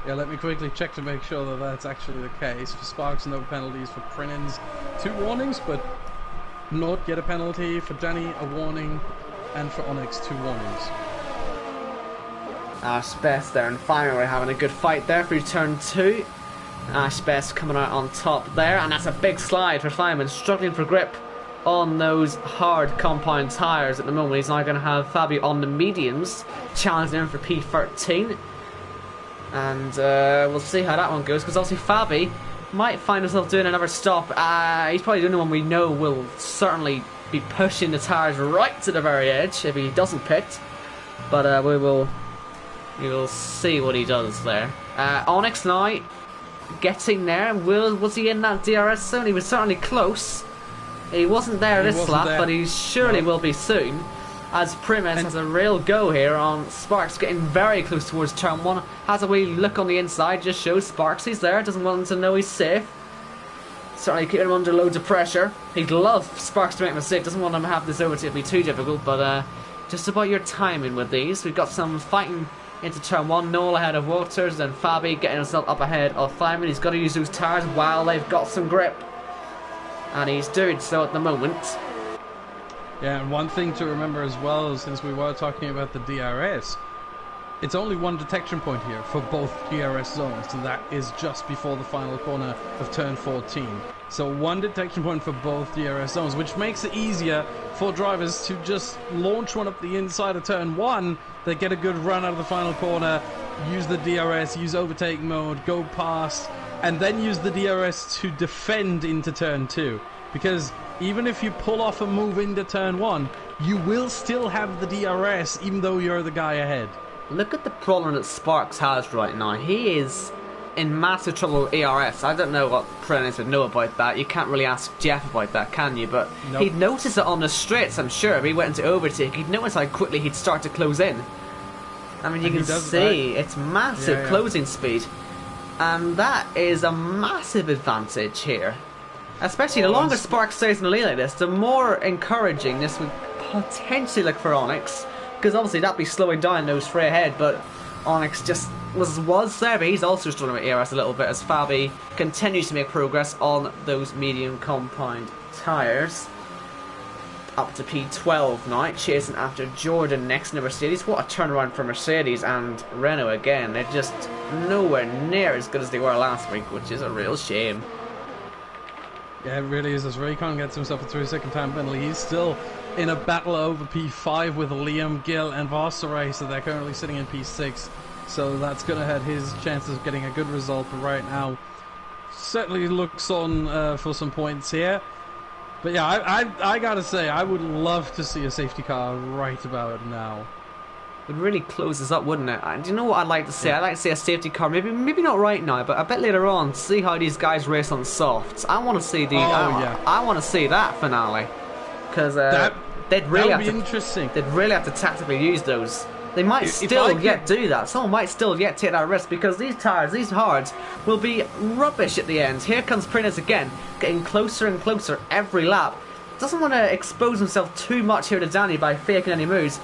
Yeah, let me quickly check to make sure that that's actually the case. For Sparks, no penalties. For Prinens, 2 warnings, but not get a penalty. For Danny, a warning. And for Onyx, 2 warnings. Ash Best there and finally we're having a good fight there through turn 2. Ash Best coming out on top there, and that's a big slide for Feynman, struggling for grip on those hard compound tyres at the moment. He's now going to have Fabio on the mediums, challenging him for P13. And we'll see how that one goes, because obviously Fabi might find himself doing another stop. He's probably the only one we know will certainly be pushing the tyres right to the very edge if he doesn't pit. But we will see what he does there. Onyx now getting there. Was he in that DRS zone? He was certainly close. He wasn't there this lap, but he surely will be soon. As Primus has a real go here on Sparks, getting very close towards turn 1. Has a wee look on the inside, just shows Sparks he's there, doesn't want him to know he's safe. Certainly keeping him under loads of pressure. He'd love Sparks to make a mistake, doesn't want him to have this overtake be too difficult, but just about your timing with these. We've got some fighting into turn 1. Noel ahead of Walters, and Fabi getting himself up ahead of Feynman. He's got to use those tyres while they've got some grip, and he's doing so at the moment. Yeah, and one thing to remember as well, since we were talking about the DRS, it's only one detection point here for both DRS zones, and that is just before the final corner of turn 14. So one detection point for both DRS zones, which makes it easier for drivers to just launch one up the inside of turn 1. They get a good run out of the final corner, use the DRS, use overtake mode, go past, and then use the DRS to defend into turn 2. Because even if you pull off a move into turn 1, you will still have the DRS even though you're the guy ahead. Look at the problem that Sparks has right now. He is in massive trouble with ARS. I don't know what Prentice would know about that. You can't really ask Jeff about that, can you? But nope. He'd notice it on the straights, I'm sure. If he went into overtake, he'd notice how quickly he'd start to close in. I mean, you can see it's massive closing speed. And that is a massive advantage here. Especially the longer Sparks stays in the lead like this, the more encouraging this would potentially look for Onyx. Because obviously that'd be slowing down those three ahead, but Onyx just was there, but he's also struggling with ERS a little bit as Fabi continues to make progress on those medium compound tyres. Up to P12 now, chasing after Jordan next in the Mercedes. What a turnaround for Mercedes and Renault again. They're just nowhere near as good as they were last week, which is a real shame. Yeah, it really is. As Raycon gets himself a 3-second time penalty, he's still in a battle over P5 with Liam, Gill and Vasseray, so they're currently sitting in P6. So that's going to hurt his chances of getting a good result, but right now certainly looks on for some points here. But yeah, I gotta say, I would love to see a safety car right about now. It would really close this up, wouldn't it? And do you know what I'd like to see? I'd like to see a safety car, maybe not right now, but a bit later on, see how these guys race on softs. I want to see I want to see that finale, because they'd really have to, interesting. They'd really have to tactically use those. They might still yet do that. Someone might still yet take that risk, because these tires, these hards, will be rubbish at the end. Here comes Prins again, getting closer and closer every lap. Doesn't want to expose himself too much here to Danny by faking any moves.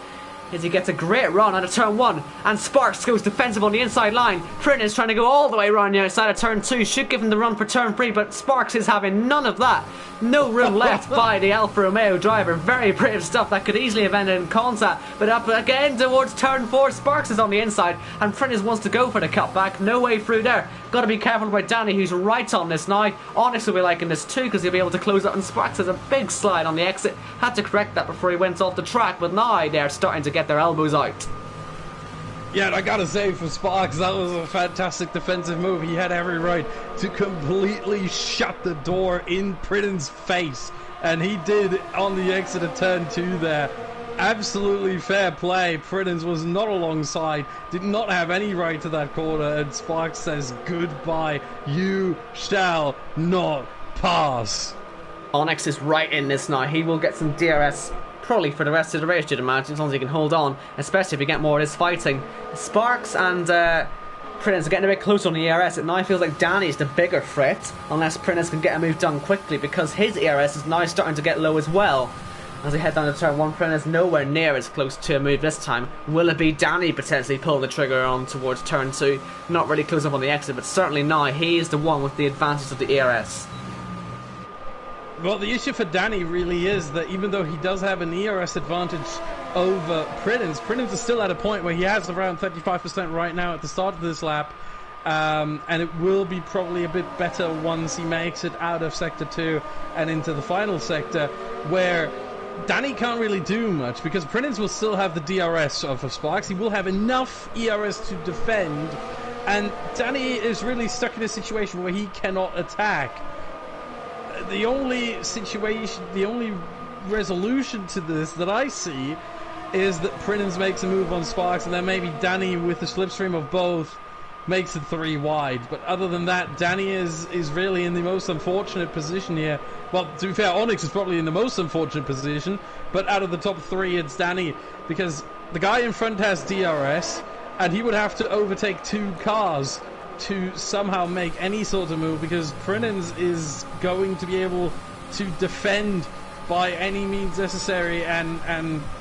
As he gets a great run out of turn 1, and Sparks goes defensive on the inside line. Prin is trying to go all the way around the outside of turn 2, should give him the run for turn 3, but Sparks is having none of that. No room left by the Alfa Romeo driver. Very brave stuff that could easily have ended in contact, but up again towards turn 4. Sparks is on the inside, and Prin wants to go for the cutback. No way through there. Got to be careful about Danny, who's right on this now. Onyx will be liking this too, because he'll be able to close up, and Sparks has a big slide on the exit. Had to correct that before he went off the track, but now they're starting to get their elbows out. Yeah, I gotta say, for Sparks, that was a fantastic defensive move. He had every right to completely shut the door in Pritton's face, and he did on the exit of turn 2 there. Absolutely fair play. Prittons was not alongside, did not have any right to that corner, and Sparks says goodbye. You shall not pass. Onyx is right in this now. He will get some DRS probably for the rest of the race, you'd imagine, as long as he can hold on, especially if we get more of this fighting. Sparks and Prins are getting a bit closer on the ERS. It now feels like Danny's the bigger threat, unless Prins can get a move done quickly, because his ERS is now starting to get low as well. As we head down to turn 1, Prins nowhere near as close to a move this time. Will it be Danny potentially pulling the trigger on towards turn 2? Not really close up on the exit, but certainly now he is the one with the advantage of the ERS. Well, the issue for Danny really is that even though he does have an ERS advantage over Prins is still at a point where he has around 35% right now at the start of this lap, and it will be probably a bit better once he makes it out of Sector 2 and into the final sector, where Danny can't really do much, because Prins will still have the DRS of Sparks. He will have enough ERS to defend, and Danny is really stuck in a situation where he cannot attack. The only resolution to this that I see is that Prins makes a move on Sparks, and then maybe Danny, with the slipstream of both, makes it 3 wide. But other than that, Danny is really in the most unfortunate position here. Well, to be fair, Onyx is probably in the most unfortunate position, but out of the top 3, it's Danny, because the guy in front has DRS, and he would have to overtake 2 cars to somehow make any sort of move, because Prins is going to be able to defend by any means necessary and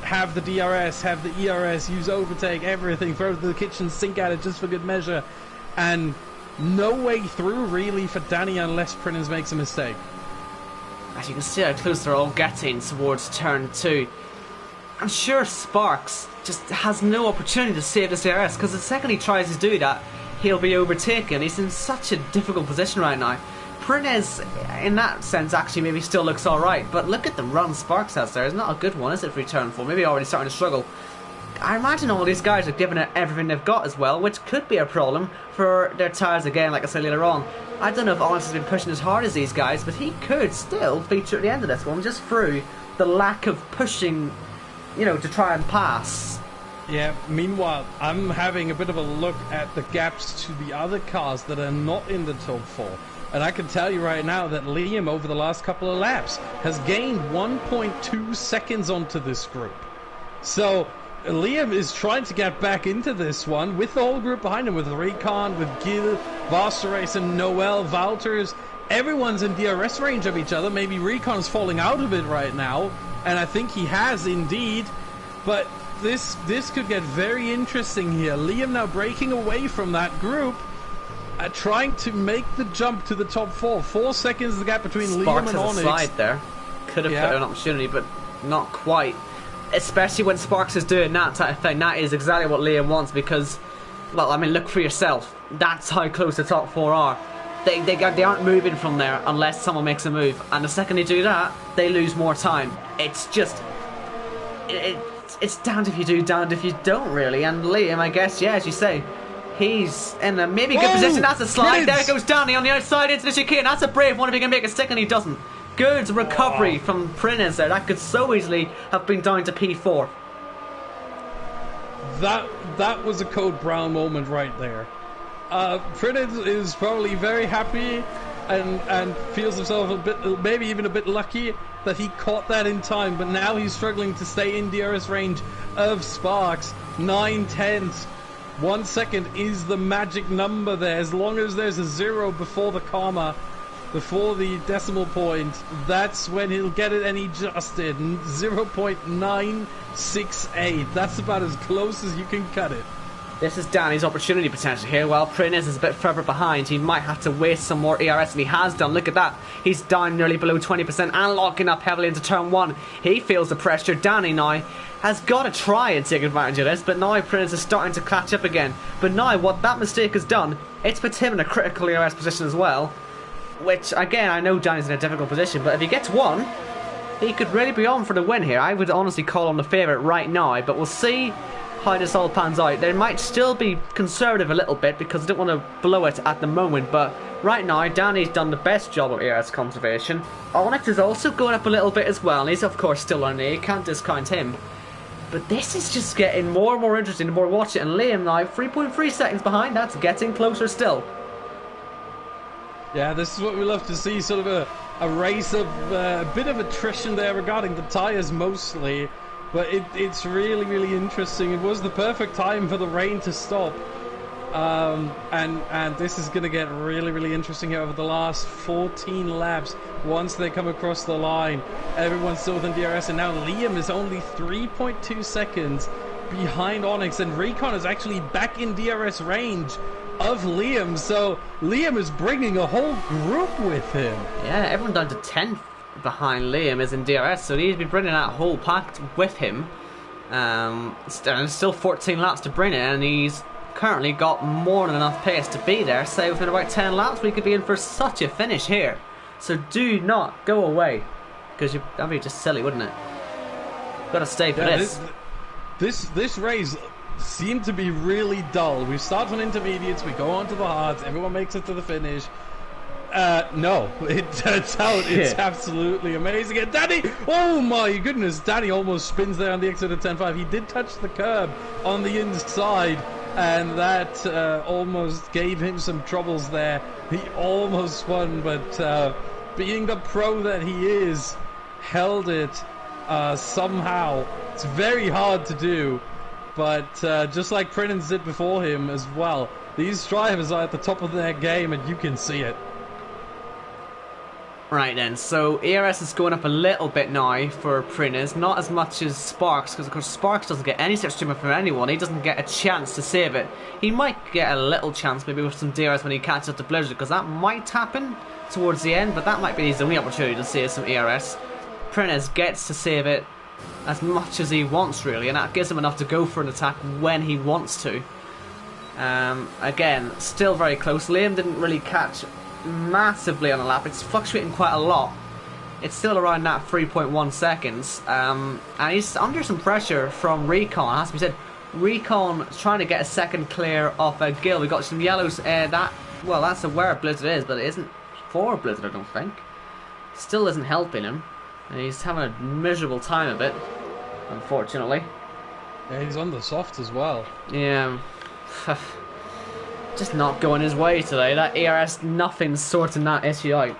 have the DRS, have the ERS, use overtake, everything, throw the kitchen sink at it just for good measure, and no way through really for Danny unless Prins makes a mistake. As you can see how close they're all getting towards turn 2. I'm sure Sparks just has no opportunity to save this DRS, because the second he tries to do that, he'll be overtaken. He's in such a difficult position right now. Prunez, in that sense, actually maybe still looks alright, but look at the run Sparks has there. It's not a good one, is it, for turn 4? Maybe already starting to struggle. I imagine all these guys are giving it everything they've got as well, which could be a problem for their tyres again, like I said later on. I don't know if Onyx has been pushing as hard as these guys, but he could still feature at the end of this one, just through the lack of pushing, you know, to try and pass. Yeah, meanwhile, I'm having a bit of a look at the gaps to the other cars that are not in the top 4. And I can tell you right now that Liam, over the last couple of laps, has gained 1.2 seconds onto this group. So Liam is trying to get back into this one with the whole group behind him, with Recon, with Gil, Vassarace and Noel, Valters. Everyone's in DRS range of each other. Maybe Recon's falling out of it right now, and I think he has indeed. But this could get very interesting here. Liam now breaking away from that group, trying to make the jump to the top 4. 4 seconds the gap between Sparks Liam and has Onyx. a slide there. Could have put an opportunity, but not quite. Especially when Sparks is doing that type of thing. That is exactly what Liam wants because, well, I mean, look for yourself. That's how close the top 4 are. They aren't moving from there unless someone makes a move, and the second they do that, they lose more time. It's just, it's damned if you do, damned if you don't, really. And Liam, I guess, yeah, as you say, he's in a maybe good position. That's a slide. There goes Danny on the outside into the chicane. That's a brave one if he can make a stick, and he doesn't. Good recovery from Prins there. That could so easily have been down to P4. That was a Code Brown moment right there. Prins is probably very happy and feels himself a bit, maybe even a bit lucky that he caught that in time, but now he's struggling to stay in DRS range of Sparks. 9/10. 1 second is the magic number there. As long as there's a 0 before the comma, before the decimal point, that's when he'll get it, and he just did. 0.968. That's about as close as you can cut it. This is Danny's opportunity potential here. While Prins is a bit further behind, he might have to waste some more ERS, and he has done. Look at that. He's down nearly below 20% and locking up heavily into turn 1. He feels the pressure. Danny now has got to try and take advantage of this, but now Prins is starting to catch up again. But now what that mistake has done, it's put him in a critical ERS position as well, which, again, I know Danny's in a difficult position, but if he gets 1, he could really be on for the win here. I would honestly call him the favourite right now, but we'll see how this all pans out. They might still be conservative a little bit because they don't want to blow it at the moment, but right now Danny's done the best job of ERS conservation. Onyx is also going up a little bit as well, and he's of course still on there, you can't discount him. But this is just getting more and more interesting the more we watch it, and Liam now 3.3 seconds behind. That's getting closer still. Yeah, this is what we love to see, sort of a race of a bit of attrition there regarding the tyres mostly. But it's really, really interesting. It was the perfect time for the rain to stop. And this is going to get really, really interesting here over the last 14 laps. Once they come across the line, everyone's still within DRS. And now Liam is only 3.2 seconds behind Onyx. And Recon is actually back in DRS range of Liam. So Liam is bringing a whole group with him. Yeah, everyone down to 10th. Behind Liam is in DRS, so he's been bringing that whole pack with him. And still 14 laps to bring it, and he's currently got more than enough pace to be there. So within about 10 laps, we could be in for such a finish here. So do not go away, because that'd be just silly, wouldn't it? Got to stay for this. This race seemed to be really dull. We start on intermediates, we go on to the hards, everyone makes it to the finish. No, it turns out it's absolutely amazing. And Danny, oh my goodness, Danny almost spins there on the exit of 10.5. He did touch the curb on the inside, and that almost gave him some troubles there. He almost won, but being the pro that he is, held it somehow. It's very hard to do, but just like Prins did before him as well, these drivers are at the top of their game, and you can see it. Right then, so ERS is going up a little bit now for Prins, not as much as Sparks, because of course Sparks doesn't get any such treatment from anyone. He doesn't get a chance to save it. He might get a little chance maybe with some DRS when he catches up to Blizzard, because that might happen towards the end, but that might be his only opportunity to save some ERS. Prins gets to save it as much as he wants really, and that gives him enough to go for an attack when he wants to. Again, still very close. Liam didn't really catch massively on the lap. It's fluctuating quite a lot. It's still around that 3.1 seconds, and he's under some pressure from Recon. It has to be said, Recon is trying to get a second clear off Gil. We got some yellows. That's where Blizzard is, but it isn't for Blizzard, I don't think. Still isn't helping him, and he's having a miserable time of it, unfortunately. Yeah, he's on the soft as well. Yeah. Just not going his way today. That ERS, nothing's sorting that issue out.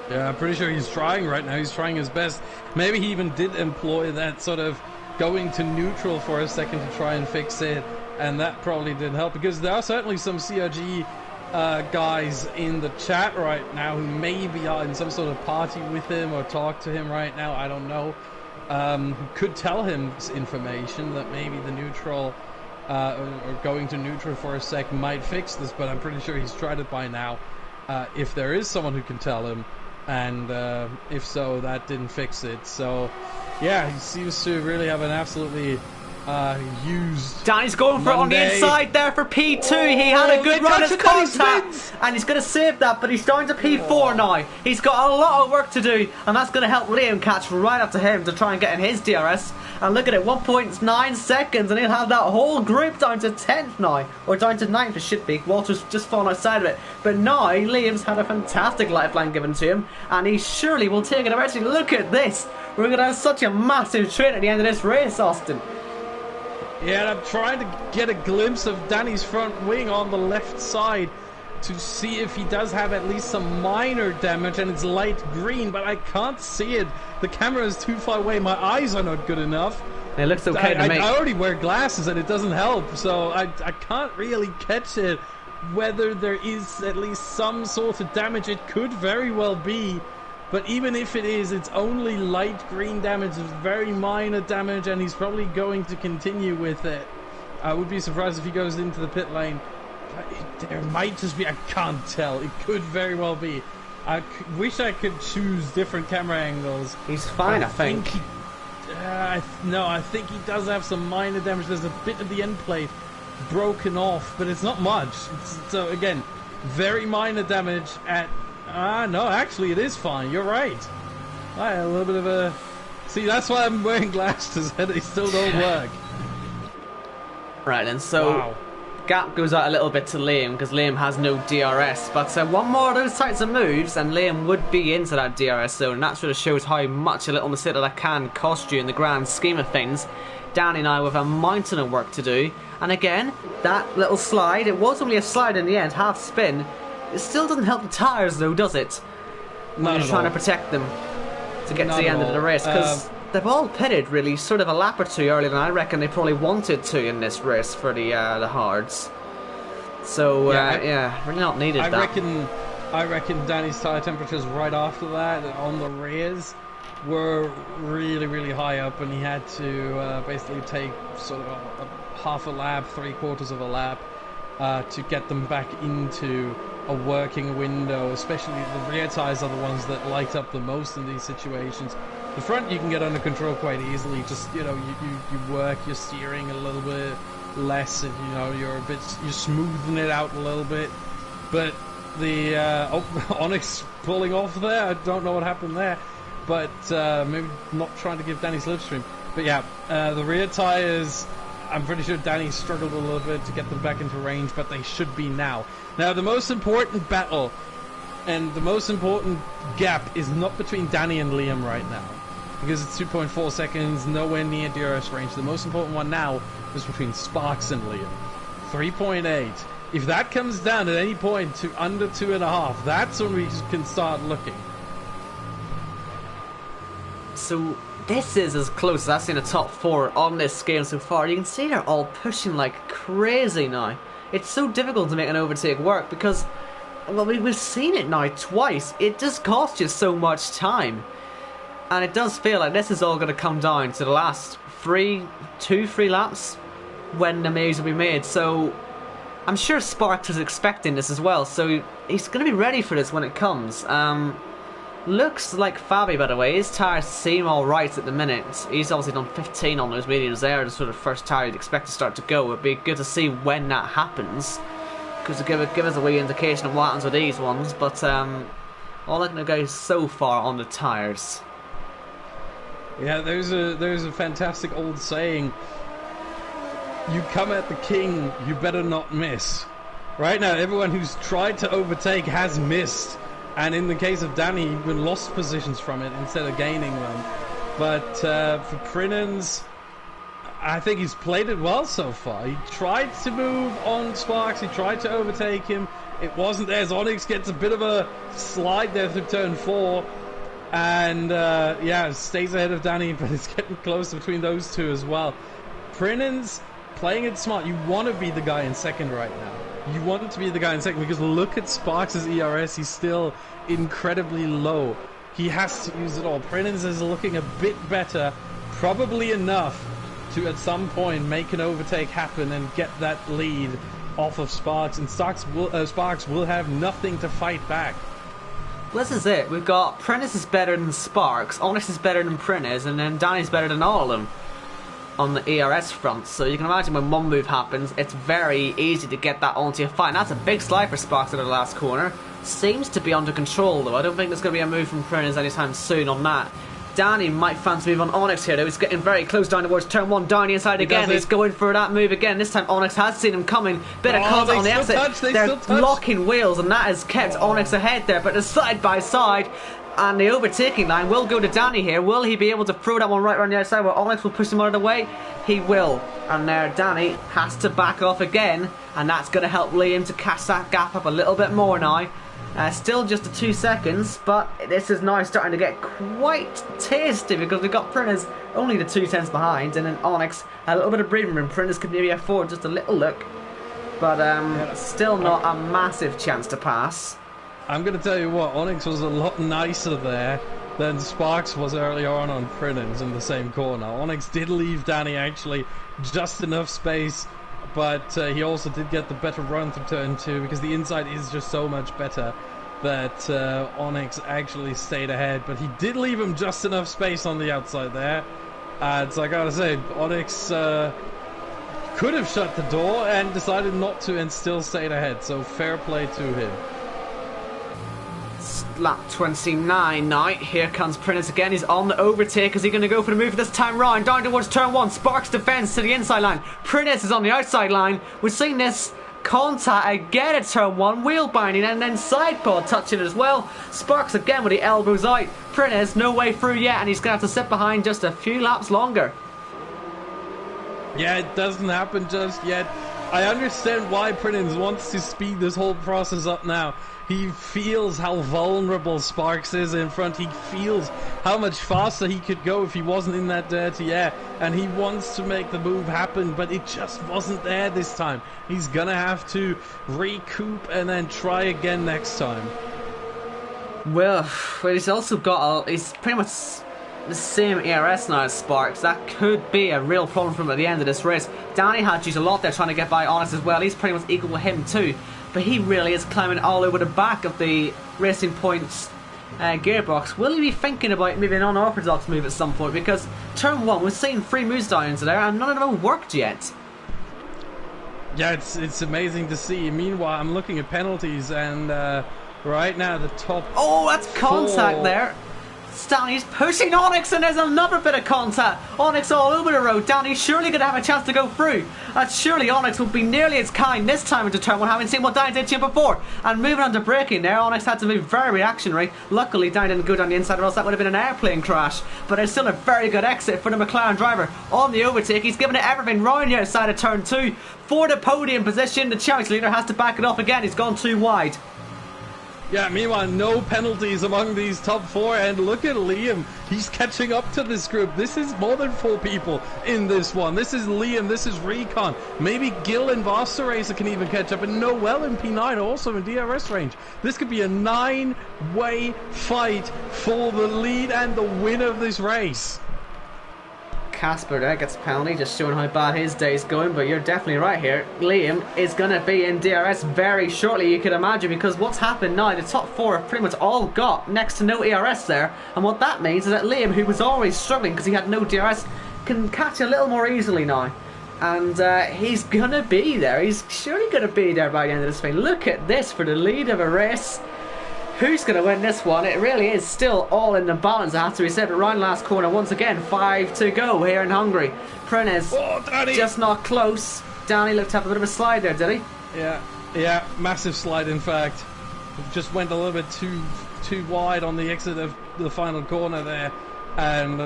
Yeah, I'm pretty sure he's trying right now. He's trying his best. Maybe he even did employ that sort of going to neutral for a second to try and fix it, and that probably didn't help, because there are certainly some CRG guys in the chat right now who maybe are in some sort of party with him or talk to him right now. I don't know. could tell him this information that maybe the neutral or going to neutral for a sec might fix this, but I'm pretty sure he's tried it by now. If there is someone who can tell him, and if so, that didn't fix it. So yeah, he seems to really have an absolutely used Danny's going for it on the inside there for P2. He had a good run as contact, and he's going to save that, but he's down to P4 now. He's got a lot of work to do, and that's going to help Liam catch right up to him to try and get in his DRS. And look at it, 1.9 seconds, and he'll have that whole group down to 10th now, or down to 9th it should be. Walter's just fallen outside of it, but now Liam's had a fantastic lifeline given to him, and he surely will take it eventually. Look at this, we're going to have such a massive train at the end of this race, Austin. Yeah, and I'm trying to get a glimpse of Danny's front wing on the left side to see if he does have at least some minor damage, and it's light green, but I can't see it. The camera is too far away. My eyes are not good enough. It looks okay to me. I already wear glasses, and it doesn't help, so I can't really catch it. Whether there is at least some sort of damage, it could very well be. But even if it is, it's only light green damage, it's very minor damage, and he's probably going to continue with it. I would be surprised if he goes into the pit lane. But there might just be, I can't tell. It could very well be. I wish I could choose different camera angles. He's fine, I think. No, I think he does have some minor damage. There's a bit of the end plate broken off, but it's not much. So again, very minor damage at... no, actually it is fine. You're right. A little bit of a... See, that's why I'm wearing glasses, and they still don't work. Right, and so... Wow. Gap goes out a little bit to Liam, because Liam has no DRS. But one more of those types of moves, and Liam would be into that DRS zone. And that sort of shows how much a little mistake that can cost you in the grand scheme of things. Danny and I with a mountain of work to do. And again, that little slide, it was only a slide in the end, half spin. It still doesn't help the tyres though, does it? When you're trying to protect them to get to the end of the race, because they've all pitted really sort of a lap or two earlier than I reckon they probably wanted to in this race for the hards. So yeah, really not needed. I reckon Danny's tyre temperatures right after that on the rears were really high up, and he had to basically take sort of a half a lap, 3/4 of a lap to get them back into a working window. Especially the rear tyres are the ones that light up the most in these situations. The front you can get under control quite easily. Just, you know, you work your steering a little bit less, and you know you're smoothing it out a little bit. But the Onyx pulling off there, I don't know what happened there, but maybe not trying to give Danny slipstream. But yeah, the rear tires, I'm pretty sure Danny struggled a little bit to get them back into range, but they should be now. Now the most important battle and the most important gap is not between Danny and Liam right now, because it's 2.4 seconds, nowhere near DRS range. The most important one now is between Sparks and Liam. 3.8. If that comes down at any point to under 2.5, that's when we can start looking. So this is as close as I've seen a top 4 on this scale so far. You can see they're all pushing like crazy now. It's so difficult to make an overtake work because, well, we've seen it now twice. It just costs you so much time. And it does feel like this is all going to come down to the last 3 laps when the moves will be made. So I'm sure Sparks is expecting this as well. So he's going to be ready for this when it comes. Looks like Fabi, by the way, his tyres seem alright at the minute. He's obviously done 15 on those mediums there, the sort of first tyre you'd expect to start to go. It'd be good to see when that happens, because it give us a wee indication of what happens with these ones. But all I can go so far on the tyres. Yeah, there's a fantastic old saying: you come at the king, you better not miss. Right now, everyone who's tried to overtake has missed. And in the case of Danny, he even lost positions from it instead of gaining them. But for Prinens, I think he's played it well so far. He tried to move on Sparks, he tried to overtake him. It wasn't there. Onyx gets a bit of a slide there through turn 4. And yeah, stays ahead of Danny, but it's getting close between those two as well. Prinens playing it smart. You want to be the guy in second right now. You want to be the guy in second, because look at Sparks' ERS. He's still incredibly low. He has to use it all. Prinens is looking a bit better, probably enough to at some point make an overtake happen and get that lead off of Sparks, and Sparks will have nothing to fight back. This is it. We've got Prentice is better than Sparks, Onyx is better than Prentice, and then Danny's better than all of them on the ERS front. So you can imagine when one move happens, it's very easy to get that onto your fight. And that's a big slide for Sparks at the last corner. Seems to be under control though. I don't think there's going to be a move from Prentice anytime soon on that. Danny might fancy move on Onyx here though. He's getting very close down towards turn 1. Danny inside again. He's going for that move again. This time Onyx has seen him coming. Bit of contact on the exit. They're locking wheels, and that has kept Onyx ahead there. But the side by side and the overtaking line will go to Danny here. Will he be able to throw that one right around the outside where Onyx will push him out of the way? He will. And there Danny has to back off again, and that's going to help Liam to catch that gap up a little bit more now. Still just a 2 seconds, but this is now starting to get quite tasty because we've got Prentice only the 2 tenths behind, and then Onyx a little bit of breathing room. Prentice could maybe afford just a little look, but still not a massive chance to pass. I'm going to tell you what, Onyx was a lot nicer there than Sparks was earlier on Prentice in the same corner. Onyx did leave Danny actually just enough space, but he also did get the better run through turn 2 because the inside is just so much better that Onyx actually stayed ahead. But he did leave him just enough space on the outside there. So I gotta say, Onyx could have shut the door and decided not to and still stayed ahead. So fair play to him. Lap 29 now. Here comes Prentice again. He's on the overtake. Is he going to go for the move this time round? Down towards turn 1. Sparks defends to the inside line. Prentice is on the outside line. We're seeing this contact again at turn 1. Wheel binding and then side pod touching it as well. Sparks again with the elbows out. Prentice no way through yet, and he's going to have to sit behind just a few laps longer. Yeah, it doesn't happen just yet. I understand why Prentice wants to speed this whole process up now. He feels how vulnerable Sparks is in front. He feels how much faster he could go if he wasn't in that dirty air. And he wants to make the move happen, but it just wasn't there this time. He's going to have to recoup and then try again next time. Well, he's also got he's pretty much the same ERS now as Sparks. That could be a real problem for him at the end of this race. Danny had to use a lot there trying to get by Onyx as well. He's pretty much equal with him too. But he really is climbing all over the back of the Racing Points gearbox. Will he be thinking about maybe an unorthodox move at some point? Because turn 1, we're seeing 3 moves down into there and none of them have worked yet. Yeah, it's amazing to see. Meanwhile, I'm looking at penalties and right now the top Oh, that's contact 4. there. Danny's pushing Onyx and there's another bit of contact. Onyx all over the road. Danny's surely going to have a chance to go through. And surely Onyx will be nearly as kind this time into turn 1, having seen what Danny did to him before. And moving on to braking there, Onyx had to move very reactionary. Luckily Danny didn't go down the inside or else that would have been an airplane crash. But it's still a very good exit for the McLaren driver. On the overtake, he's given it everything round the outside of turn 2. For the podium position, the challenge leader has to back it off again. He's gone too wide. Yeah, meanwhile, no penalties among these top 4, and look at Liam. He's catching up to this group. This is more than 4 people in this one. This is Liam, this is Recon. Maybe Gil and Vaster Racer can even catch up, and Noel in P9 also in DRS range. This could be a 9-way fight for the lead and the win of this race. Casper there gets a penalty, just showing how bad his day's going, but you're definitely right here. Liam is going to be in DRS very shortly, you could imagine, because what's happened now, the top 4 have pretty much all got next to no ERS there, and what that means is that Liam, who was always struggling because he had no DRS, can catch a little more easily now. And he's going to be there, he's surely going to be there by the end of this thing. Look at this for the lead of a race. Who's going to win this one? It really is still all in the balance, I have to be said. But round last corner, once again, 5 to go here in Hungary. Prentice just not close. Danny looked to have a bit of a slide there, did he? Yeah, massive slide in fact. Just went a little bit too wide on the exit of the final corner there. And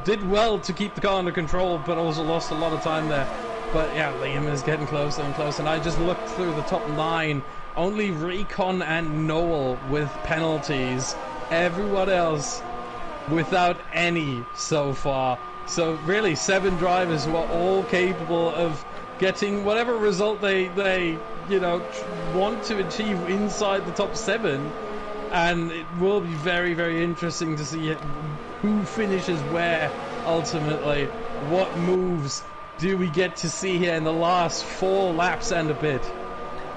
did well to keep the car under control, but also lost a lot of time there. But yeah, Liam is getting closer and closer. And I just looked through the top 9. Only Recon and Noel with penalties. Everyone else without any so far. So really 7 drivers who are all capable of getting whatever result they want to achieve inside the top 7. And it will be very, very interesting to see who finishes where ultimately. What moves do we get to see here in the last 4 laps and a bit?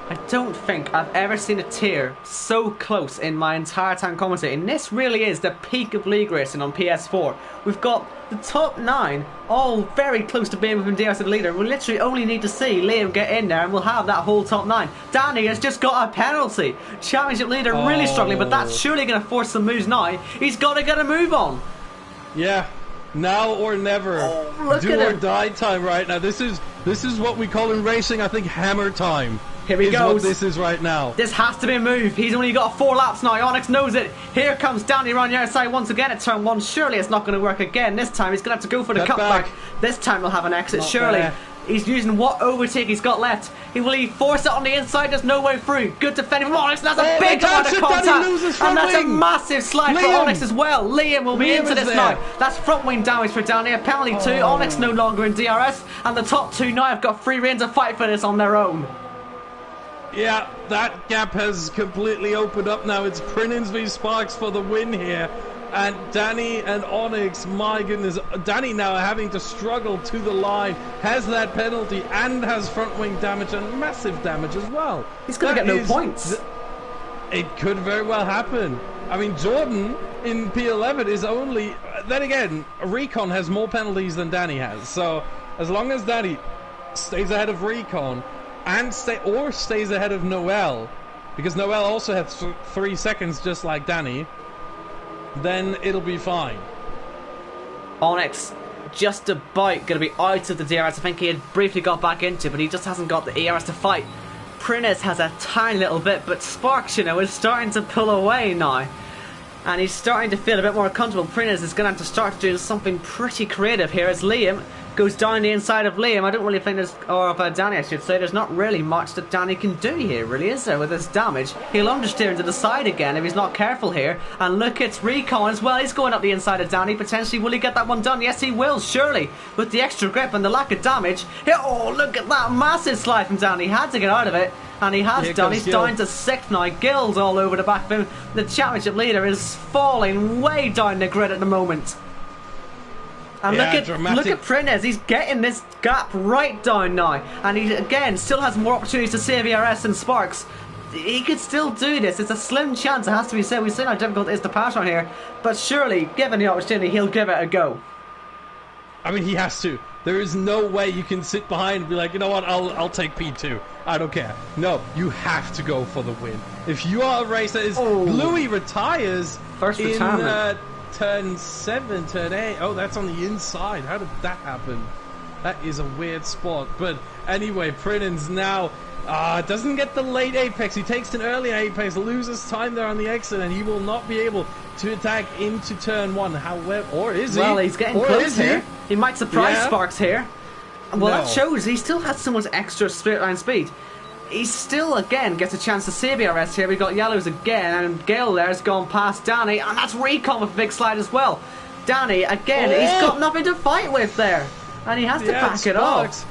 I don't think I've ever seen a tier so close in my entire time commentating. This really is the peak of league racing on PS4. We've got the top 9 all very close to being within DRS of the leader. We literally only need to see Liam get in there and we'll have that whole top 9. Danny has just got a penalty. Championship leader really struggling, but that's surely going to force some moves now. He's got to get a move on. Yeah, now or never. Do or die time right now. This is what we call in racing, I think, hammer time. Here he goes. What this is right now. This has to be a move. He's only got 4 laps now. Onyx knows it. Here comes Danny around the outside once again at turn 1. Surely it's not going to work again. This time he's going to have to go for the cutback. This time he'll have an exit. Surely. He's using what overtake he's got left. Will he force it on the inside? There's no way through. Good defending from Onyx. That's a big amount of contact. And that's a massive slide for Onyx as well. Liam will be into this now. That's front wing damage for Danny. A penalty too. Onyx no longer in DRS. And the top 2 now have got free reign to fight for this on their own. Yeah, that gap has completely opened up now. It's Prinins v Sparks for the win here. And Danny and Onyx, my goodness, Danny now having to struggle to the line, has that penalty and has front wing damage and massive damage as well. He's going to get no points. It could very well happen. I mean, Jordan in P11 is only... Then again, Recon has more penalties than Danny has. So as long as Danny stays ahead of Recon and stays ahead of Noel, because Noel also has 3 seconds just like Danny, then it'll be fine. Onyx just about going to be out of the DRS. I think he had briefly got back into it, but he just hasn't got the ERS to fight. Prinnis has a tiny little bit, but Sparks, you know, is starting to pull away now. And he's starting to feel a bit more comfortable. Prinnis is going to have to start doing something pretty creative here as Liam goes down the inside of Liam. I don't really think there's, or of Danny I should say, there's not really much that Danny can do here, really, is there, with his damage? He'll understeer into the side again if he's not careful here. And look, it's Recon as well. He's going up the inside of Danny. Potentially, will he get that one done? Yes, he will, surely. With the extra grip and the lack of damage. Oh, look at that massive slide from Danny. He had to get out of it. And he has done. He's down to 6th now. Gills all over the back of him. The championship leader is falling way down the grid at the moment. And look at Prinez. He's getting this gap right down now. And he, again, still has more opportunities to save ERS than Sparks. He could still do this. It's a slim chance, it has to be said. We've seen how difficult it is to pass on here. But surely, given the opportunity, he'll give it a go. I mean, he has to. There is no way you can sit behind and be like, you know what, I'll take P2. I don't care. No, you have to go for the win. If you are a racer, Louis retires First in retirement. turn 7, turn 8. Oh, that's on the inside. How did that happen? That is a weird spot. But anyway, Prinins now doesn't get the late apex. He takes an early apex, loses time there on the exit, and he will not be able to attack into turn 1. However, or is he? Well, he's getting close here. He might surprise Sparks here. Well, that shows he still has so much extra straight line speed. He still, again, gets a chance to save ERS here. We got yellows again, and Gale there's gone past Danny, and that's Recon with a big slide as well. Danny, again, he's got nothing to fight with there, and he has to back it off.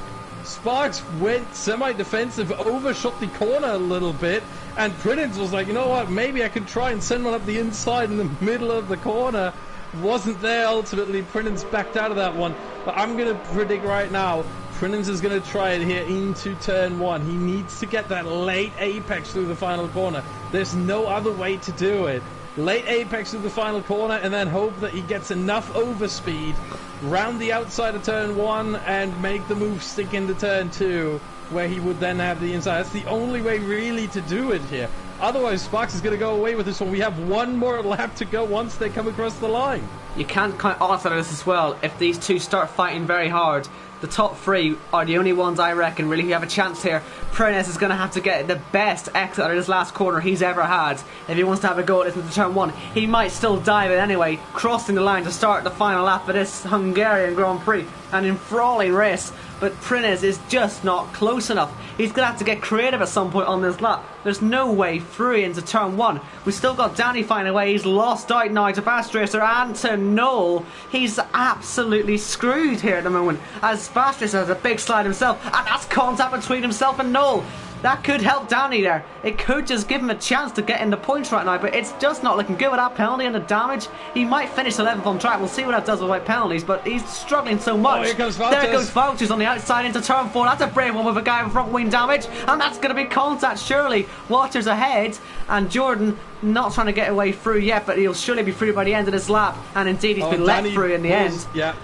Sparks went semi-defensive, overshot the corner a little bit, and Prinins was like, you know what, maybe I could try and send one up the inside in the middle of the corner. Wasn't there ultimately. Prinins backed out of that one, but I'm going to predict right now Prinins is going to try it here into turn 1. He needs to get that late apex through the final corner. There's no other way to do it. Late apex through the final corner and then hope that he gets enough overspeed round the outside of turn 1 and make the move stick into turn 2, where he would then have the inside. That's the only way really to do it here. Otherwise, Sparks is going to go away with this one. We have one more lap to go once they come across the line. You can't count odds out of this as well. If these two start fighting very hard, the top 3 are the only ones I reckon really who have a chance here. Prinez is going to have to get the best exit out of this last corner he's ever had if he wants to have a go at this into turn 1. He might still dive it anyway, crossing the line to start the final lap of this Hungarian Grand Prix. An enthralling race, but Prinez is just not close enough. He's going to have to get creative at some point on this lap. There's no way through into turn 1. We've still got Danny finding a way. He's lost out now to Fast Racer and to Noel. He's absolutely screwed here at the moment, as Fast Racer has a big slide himself, and that's contact between himself and Noel. That could help Danny there. It could just give him a chance to get in the points right now, but it's just not looking good with that penalty and the damage. He might finish 11th on track. We'll see what that does with white penalties, but he's struggling so much. Oh, here goes There goes Vouchers on the outside into turn 4. That's a brave one with a guy with front wing damage, and that's going to be contact, surely. Waters ahead, and Jordan not trying to get away through yet, but he'll surely be through by the end of this lap, and indeed he's been let through in the end. Yeah,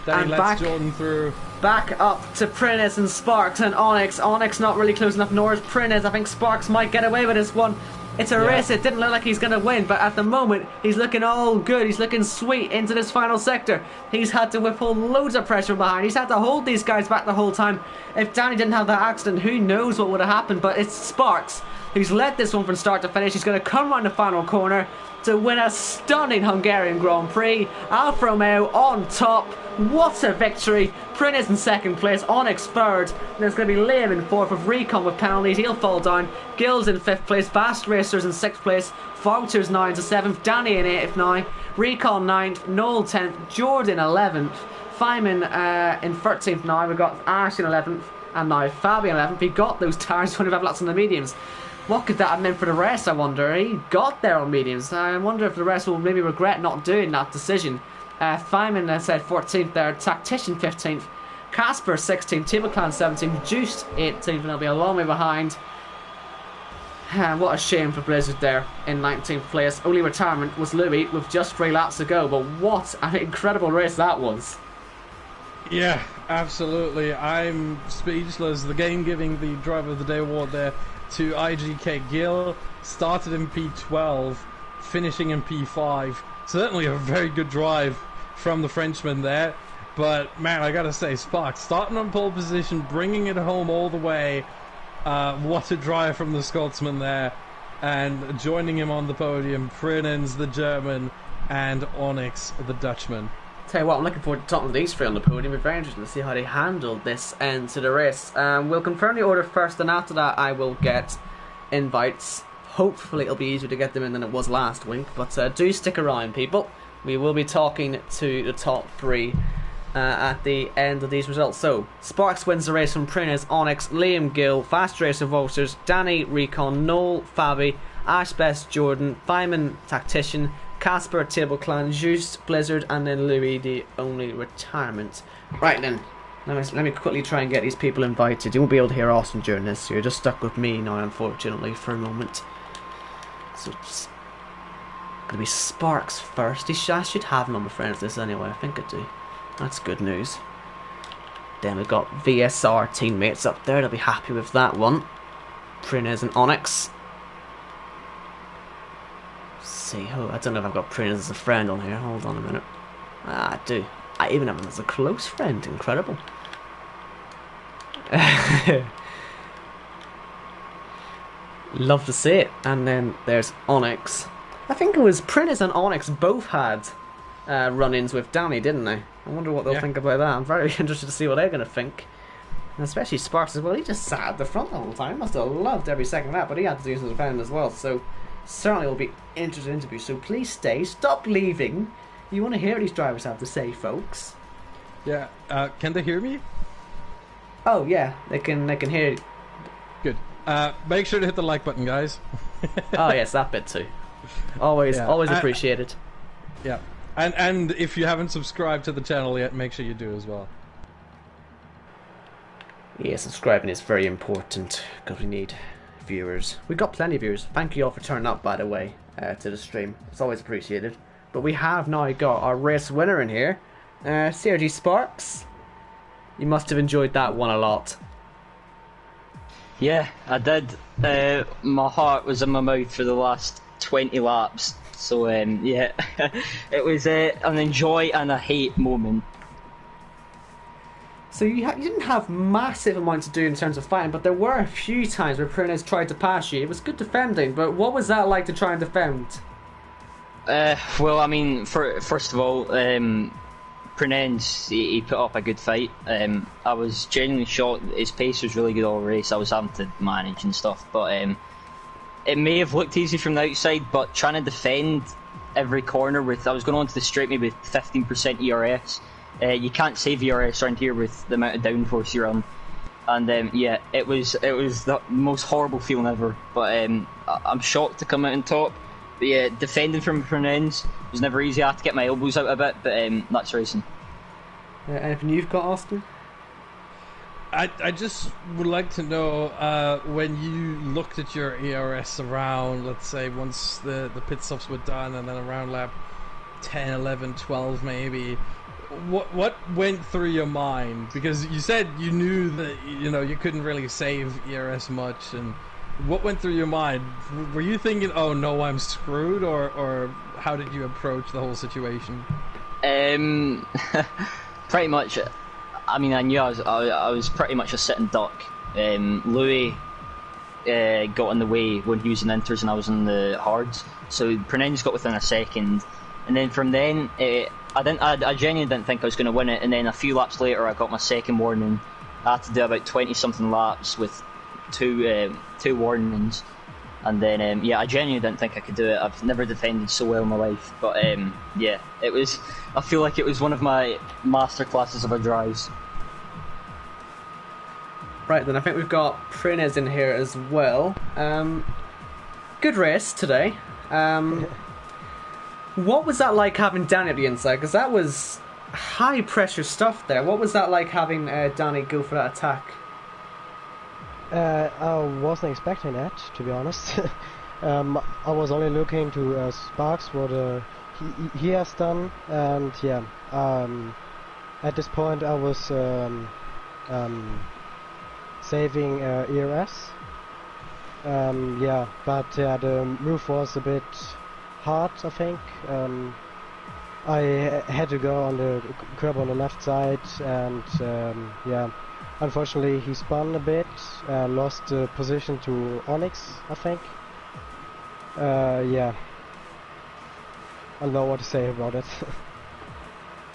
Danny lets Jordan through. Back up to Prines and Sparks and Onyx. Onyx not really close enough, nor is Prines. I think Sparks might get away with this one. It's a race. It didn't look like he's going to win, but at the moment, he's looking all good. He's looking sweet into this final sector. He's had to withhold loads of pressure behind. He's had to hold these guys back the whole time. If Danny didn't have that accident, who knows what would have happened, but it's Sparks who's led this one from start to finish. He's going to come around the final corner to win a stunning Hungarian Grand Prix. Alfa Romeo on top. What a victory. Prines in second place, Onyx third. There's going to be Liam in fourth with Recon with penalties. He'll fall down. Gills in fifth place. Fast Racers in sixth place. Vouchers 9th to 7th. Danny in 8th now. Recon 9th. Noel 10th. Jordan 11th. Feynman in 13th now. We've got Ash in 11th. And now Fabian 11th. He got those tires 25 laps on the mediums. What could that have meant for the rest, I wonder? He got there on mediums. I wonder if the rest will maybe regret not doing that decision. Feynman said 14th there, Tactician 15th, Casper 16th, Table Clan 17th, Juiced 18th, and they'll be a long way behind. What a shame for Blizzard there in 19th place. Only retirement was Louis with just 3 laps to go, but what an incredible race that was. Yeah, absolutely. I'm speechless. The game giving the Driver of the Day award there to IGK Gill. Started in P12, finishing in P5. Certainly a very good drive from the Frenchman there. But, man, I gotta say, Sparks, starting on pole position, bringing it home all the way. What a drive from the Scotsman there. And joining him on the podium, Prinens, the German, and Onyx, the Dutchman. Tell you what, I'm looking forward to talking to these 3 on the podium. It'll be very interesting to see how they handle this end to the race. We'll confirm the order first, and after that I will get invites. Hopefully it'll be easier to get them in than it was last week, but do stick around, people. We will be talking to the top 3 at the end of these results. So, Sparks wins the race from Prines, Onyx, Liam Gill, Fast Racer Vultures, Danny, Recon, Noel, Fabi, Ash Best, Jordan, Feynman, Tactician, Casper, Table Clan, Juice, Blizzard, and then Louis, the only retirement. Right then, let me quickly try and get these people invited. You won't be able to hear Austin during this, so you're just stuck with me now, unfortunately, for a moment. So it's gonna be Sparks first. I should have him on my friends list anyway. I think I do. That's good news. Then we've got VSR teammates up there. They'll be happy with that one. Prines and Onyx. See, oh, I don't know if I've got Prines as a friend on here. Hold on a minute. I do. I even have him as a close friend. Incredible. Love to see it. And then there's Onyx. I think it was Prines and Onyx both had run-ins with Danny, didn't they? I wonder what they'll think about that. I'm very interested to see what they're going to think. And especially Sparks as well. He just sat at the front the whole time. He must have loved every second of that, but he had to do this as a friend as well. So certainly will be interesting interview. So please stay. Stop leaving. You want to hear what these drivers have to say, folks. Yeah. Can they hear me? Oh yeah, they can hear you. Good. Make sure to hit the like button, guys. Oh yes, that bit too. Always appreciated. Yeah. And if you haven't subscribed to the channel yet, make sure you do as well. Yeah, subscribing is very important because we need viewers. We got plenty of viewers. Thank you all for turning up, by the way, to the stream. It's always appreciated. But we have now got our race winner in here, CRG Sparks. You must have enjoyed that one a lot. Yeah, I did. My heart was in my mouth for the last 20 laps. So, yeah, it was an enjoy and a hate moment. So you didn't have massive amounts to do in terms of fighting, but there were a few times where Prines tried to pass you. It was good defending, but what was that like to try and defend? Well, I mean, first of all, Prines, he put up a good fight. I was genuinely shocked. His pace was really good all race. I was having to manage and stuff, but it may have looked easy from the outside, but trying to defend every corner I was going onto the straight maybe with 15% ERS. You can't save ERS around here with the amount of downforce you're on. and yeah, it was the most horrible feeling ever. But I'm shocked to come out on top. But yeah, defending from Fernandes was never easy. I had to get my elbows out a bit, but that's racing. Anything you've got, Austin? I just would like to know when you looked at your ERS around, let's say, once the pit stops were done, and then around lap 10, 11, 12 maybe, what went through your mind? Because you said you knew that you couldn't really save ERS much, and what went through your mind? Were you thinking, oh no, I'm screwed, or how did you approach the whole situation? Pretty much. I mean, I knew I was pretty much a sitting duck. Louis got in the way when he was in inters and I was in the hards, so Fernandes got within a second, and then from then I genuinely didn't think I was going to win it. And then a few laps later, I got my second warning. I had to do about 20 something laps with two warnings, and then I genuinely didn't think I could do it. I've never defended so well in my life, but yeah, it was. I feel like it was one of my master classes of our drives. Right then, I think we've got Prines in here as well. Good race today. What was that like having Danny at the inside? Because that was high pressure stuff there. What was that like having Danny go for that attack? I wasn't expecting that, to be honest. I was only looking to Sparks, what he has done, and yeah, at this point I was saving ERS. Yeah, but the move was a bit hard, I think. I had to go on the curb on the left side, and yeah, unfortunately he spun a bit, lost the position to Onyx, I think. Yeah, I don't know what to say about it.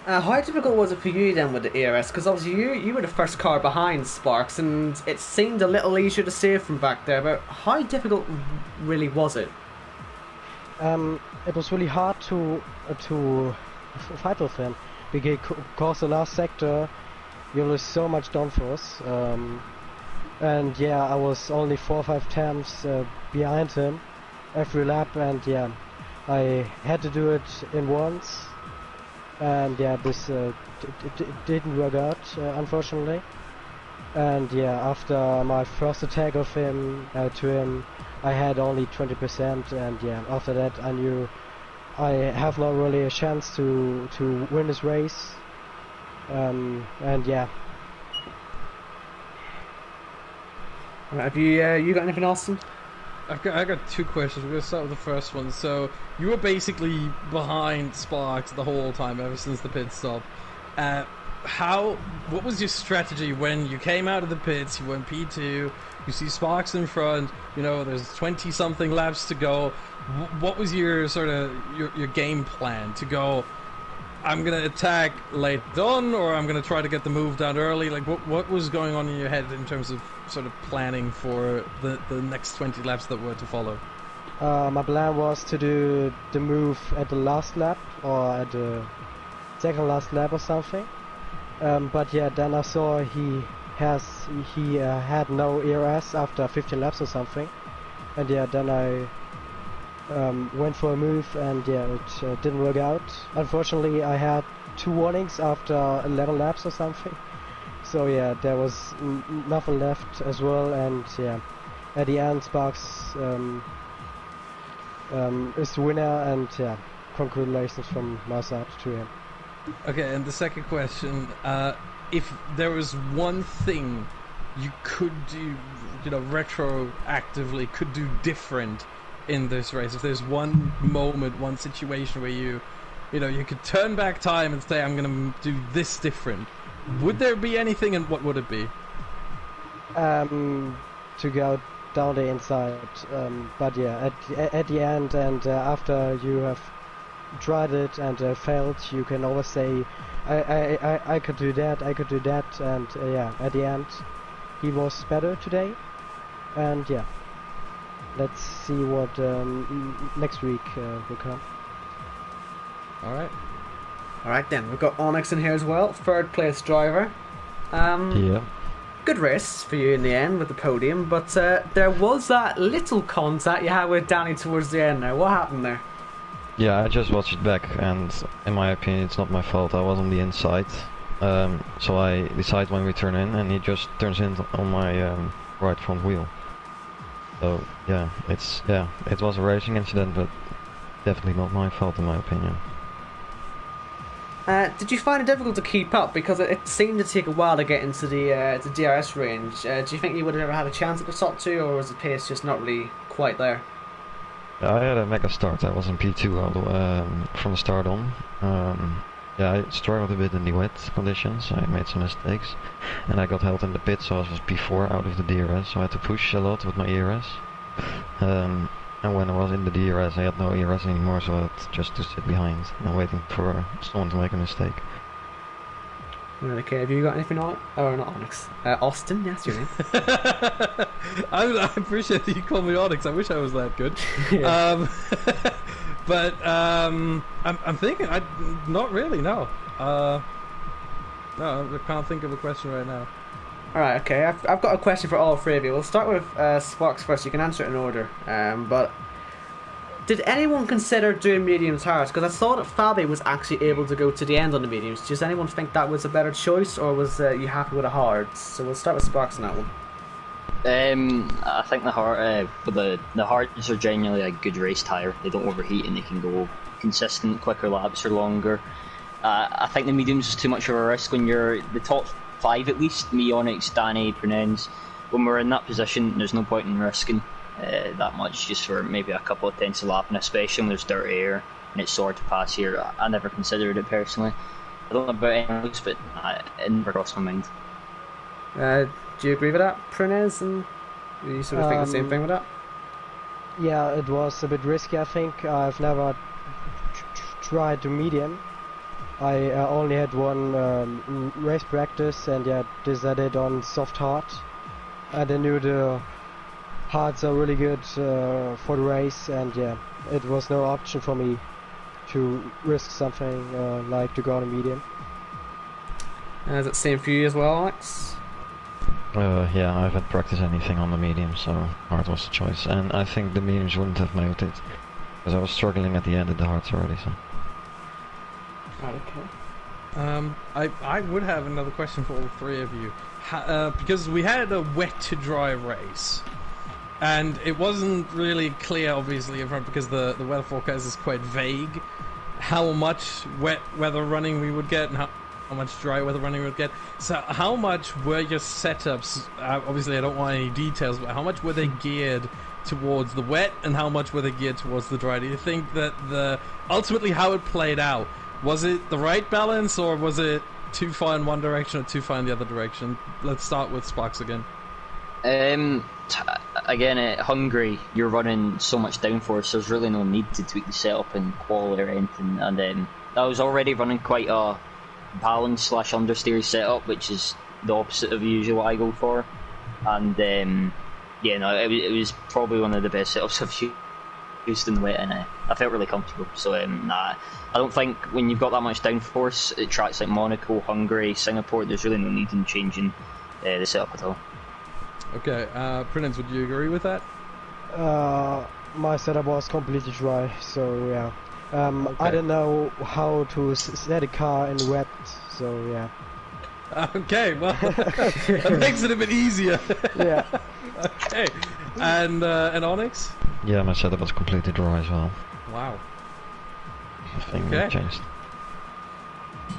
How difficult was it for you then with the ERS? Because obviously you were the first car behind Sparks, and it seemed a little easier to save from back there, but how difficult really was it? It was really hard to fight with him, because the last sector you lose so much downforce, and yeah, I was only 4 or 5 times behind him every lap, and yeah, I had to do it in once, and yeah, this didn't work out, unfortunately. And yeah, after my first attack of him to him, I had only 20%, and yeah, after that I knew I have not really a chance to win this race. And yeah. Have you got anything, Austin? I got 2 questions. We're going to start with the first one. So, you were basically behind Sparks the whole time, ever since the pit stop. What was your strategy when you came out of the pits, you went P2, you see Sparks in front, there's 20-something laps to go. What was your sort of your game plan to go, I'm going to attack late on, or I'm going to try to get the move down early? Like, what was going on in your head in terms of sort of planning for the next 20 laps that were to follow? My plan was to do the move at the last lap, or at the second last lap or something. But yeah, then I saw he had no ERS after 15 laps or something, and yeah, then I went for a move, and yeah, it didn't work out. Unfortunately, I had 2 warnings after 11 laps or something, so yeah, there was nothing left as well, and yeah, at the end Sparks is the winner, and yeah, congratulations from my side to him. Okay, and the second question, if there was one thing you could do, retroactively could do different in this race, if there's one moment, one situation where you could turn back time and say, I'm going to do this different, would there be anything, and what would it be? To go down the inside, but yeah, at the end, and after you have tried it and failed, you can always say, I could do that, and yeah, at the end he was better today, and yeah, let's see what next week will come. Alright then, we've got Onyx in here as well, 3rd place driver. Yeah. good race for you in the end with the podium, but there was that little contact you had with Danny towards the end there. What happened there? Yeah, I just watched it back, and in my opinion, it's not my fault. I was on the inside, so I decide when we turn in, and he just turns in on my right front wheel. So yeah, it was a racing incident, but definitely not my fault in my opinion. Did you find it difficult to keep up, because it seemed to take a while to get into the DRS range? Do you think you would have ever had a chance at the top two, or was the pace just not really quite there? I had a mega start. I was in P2 from the start on. Yeah, I struggled a bit in the wet conditions. I made some mistakes, and I got held in the pit, so I was P4 out of the DRS. So I had to push a lot with my ERS. And when I was in the DRS, I had no ERS anymore, so I had just to sit behind and waiting for someone to make a mistake. Okay, have you got anything on it? Or not Onyx? Austin, yes, your name. I appreciate that you called me Onyx. I wish I was that good. But I'm thinking, not really, no. No, I can't think of a question right now. Alright, okay, I've got a question for all three of you. We'll start with Sparks first. You can answer it in order. But did anyone consider doing mediums hard? Because I saw that Fabi was actually able to go to the end on the mediums. Does anyone think that was a better choice, or was you happy with the hards? So we'll start with Sparks on that one. I think the hards are genuinely a good race tyre. They don't overheat and they can go consistent, quicker laps or longer. I think the mediums is too much of a risk when you're the top 5 at least. Me, Onyx, Danny, Prunens. When we're in that position, there's no point in risking that much just for maybe a couple of tenths a lap, and especially when there's dirt air and it's sore to pass here. I never considered it personally. I don't know about anyone else, but it never crossed my mind. Do you agree with that, Prunez? And you sort of think the same thing with that? Yeah, it was a bit risky, I think. I've never tried to medium. I only had one race practice, and yeah, decided on soft hard. And I knew the hards are really good for the race, and yeah, it was no option for me to risk something like to go on a medium. Is it the same for you as well, Alex? Yeah, I haven't practiced anything on the medium, so hard was the choice. And I think the mediums wouldn't have made it, because I was struggling at the end of the hards already. So. Right, okay. I would have another question for all three of you, because we had a wet to dry race, and it wasn't really clear, obviously, because the weather forecast is quite vague, how much wet weather running we would get and how much dry weather running we would get. So how much were your setups, obviously I don't want any details, but how much were they geared towards the wet and how much were they geared towards the dry? Do you think that ultimately how it played out, was it the right balance, or was it too far in one direction or too far in the other direction? Let's start with Sparks again. Again, at Hungary, you're running so much downforce, there's really no need to tweak the setup in quality or anything. And I was already running quite a balance / understeer setup, which is the opposite of usually what I go for. And yeah, no, it was probably one of the best setups I've used in the wet, and I felt really comfortable. So nah, I don't think when you've got that much downforce at tracks like Monaco, Hungary, Singapore, there's really no need in changing the setup at all. Okay, Prudence, would you agree with that? My setup was completely dry, so yeah. Okay. I don't know how to set a car in wet, so yeah. Okay, well, that makes it a bit easier. Yeah. Okay, and Onyx? Yeah, my setup was completely dry as well. Wow. Nothing Okay. changed.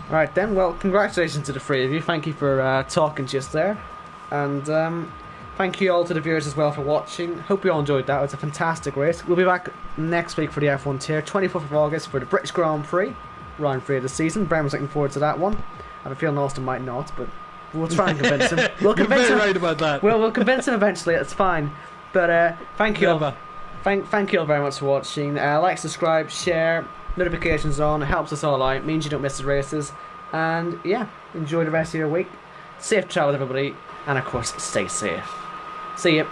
Alright then, well, congratulations to the three of you. Thank you for talking just there. And thank you all to the viewers as well for watching. Hope you all enjoyed that. It was a fantastic race. We'll be back next week for the F1 tier, 24th of August for the British Grand Prix, round 3 of the season. Bren's looking forward to that one. I have a feeling Austin might not, but we'll try and convince him. We'll You're convince very him. right about that. We'll convince him eventually. It's fine. But thank you all. Never. Thank you all very much for watching. Like, subscribe, share, notifications on. It helps us all out. Means you don't miss the races. And yeah, enjoy the rest of your week. Safe travel, everybody. And of course, stay safe. See you.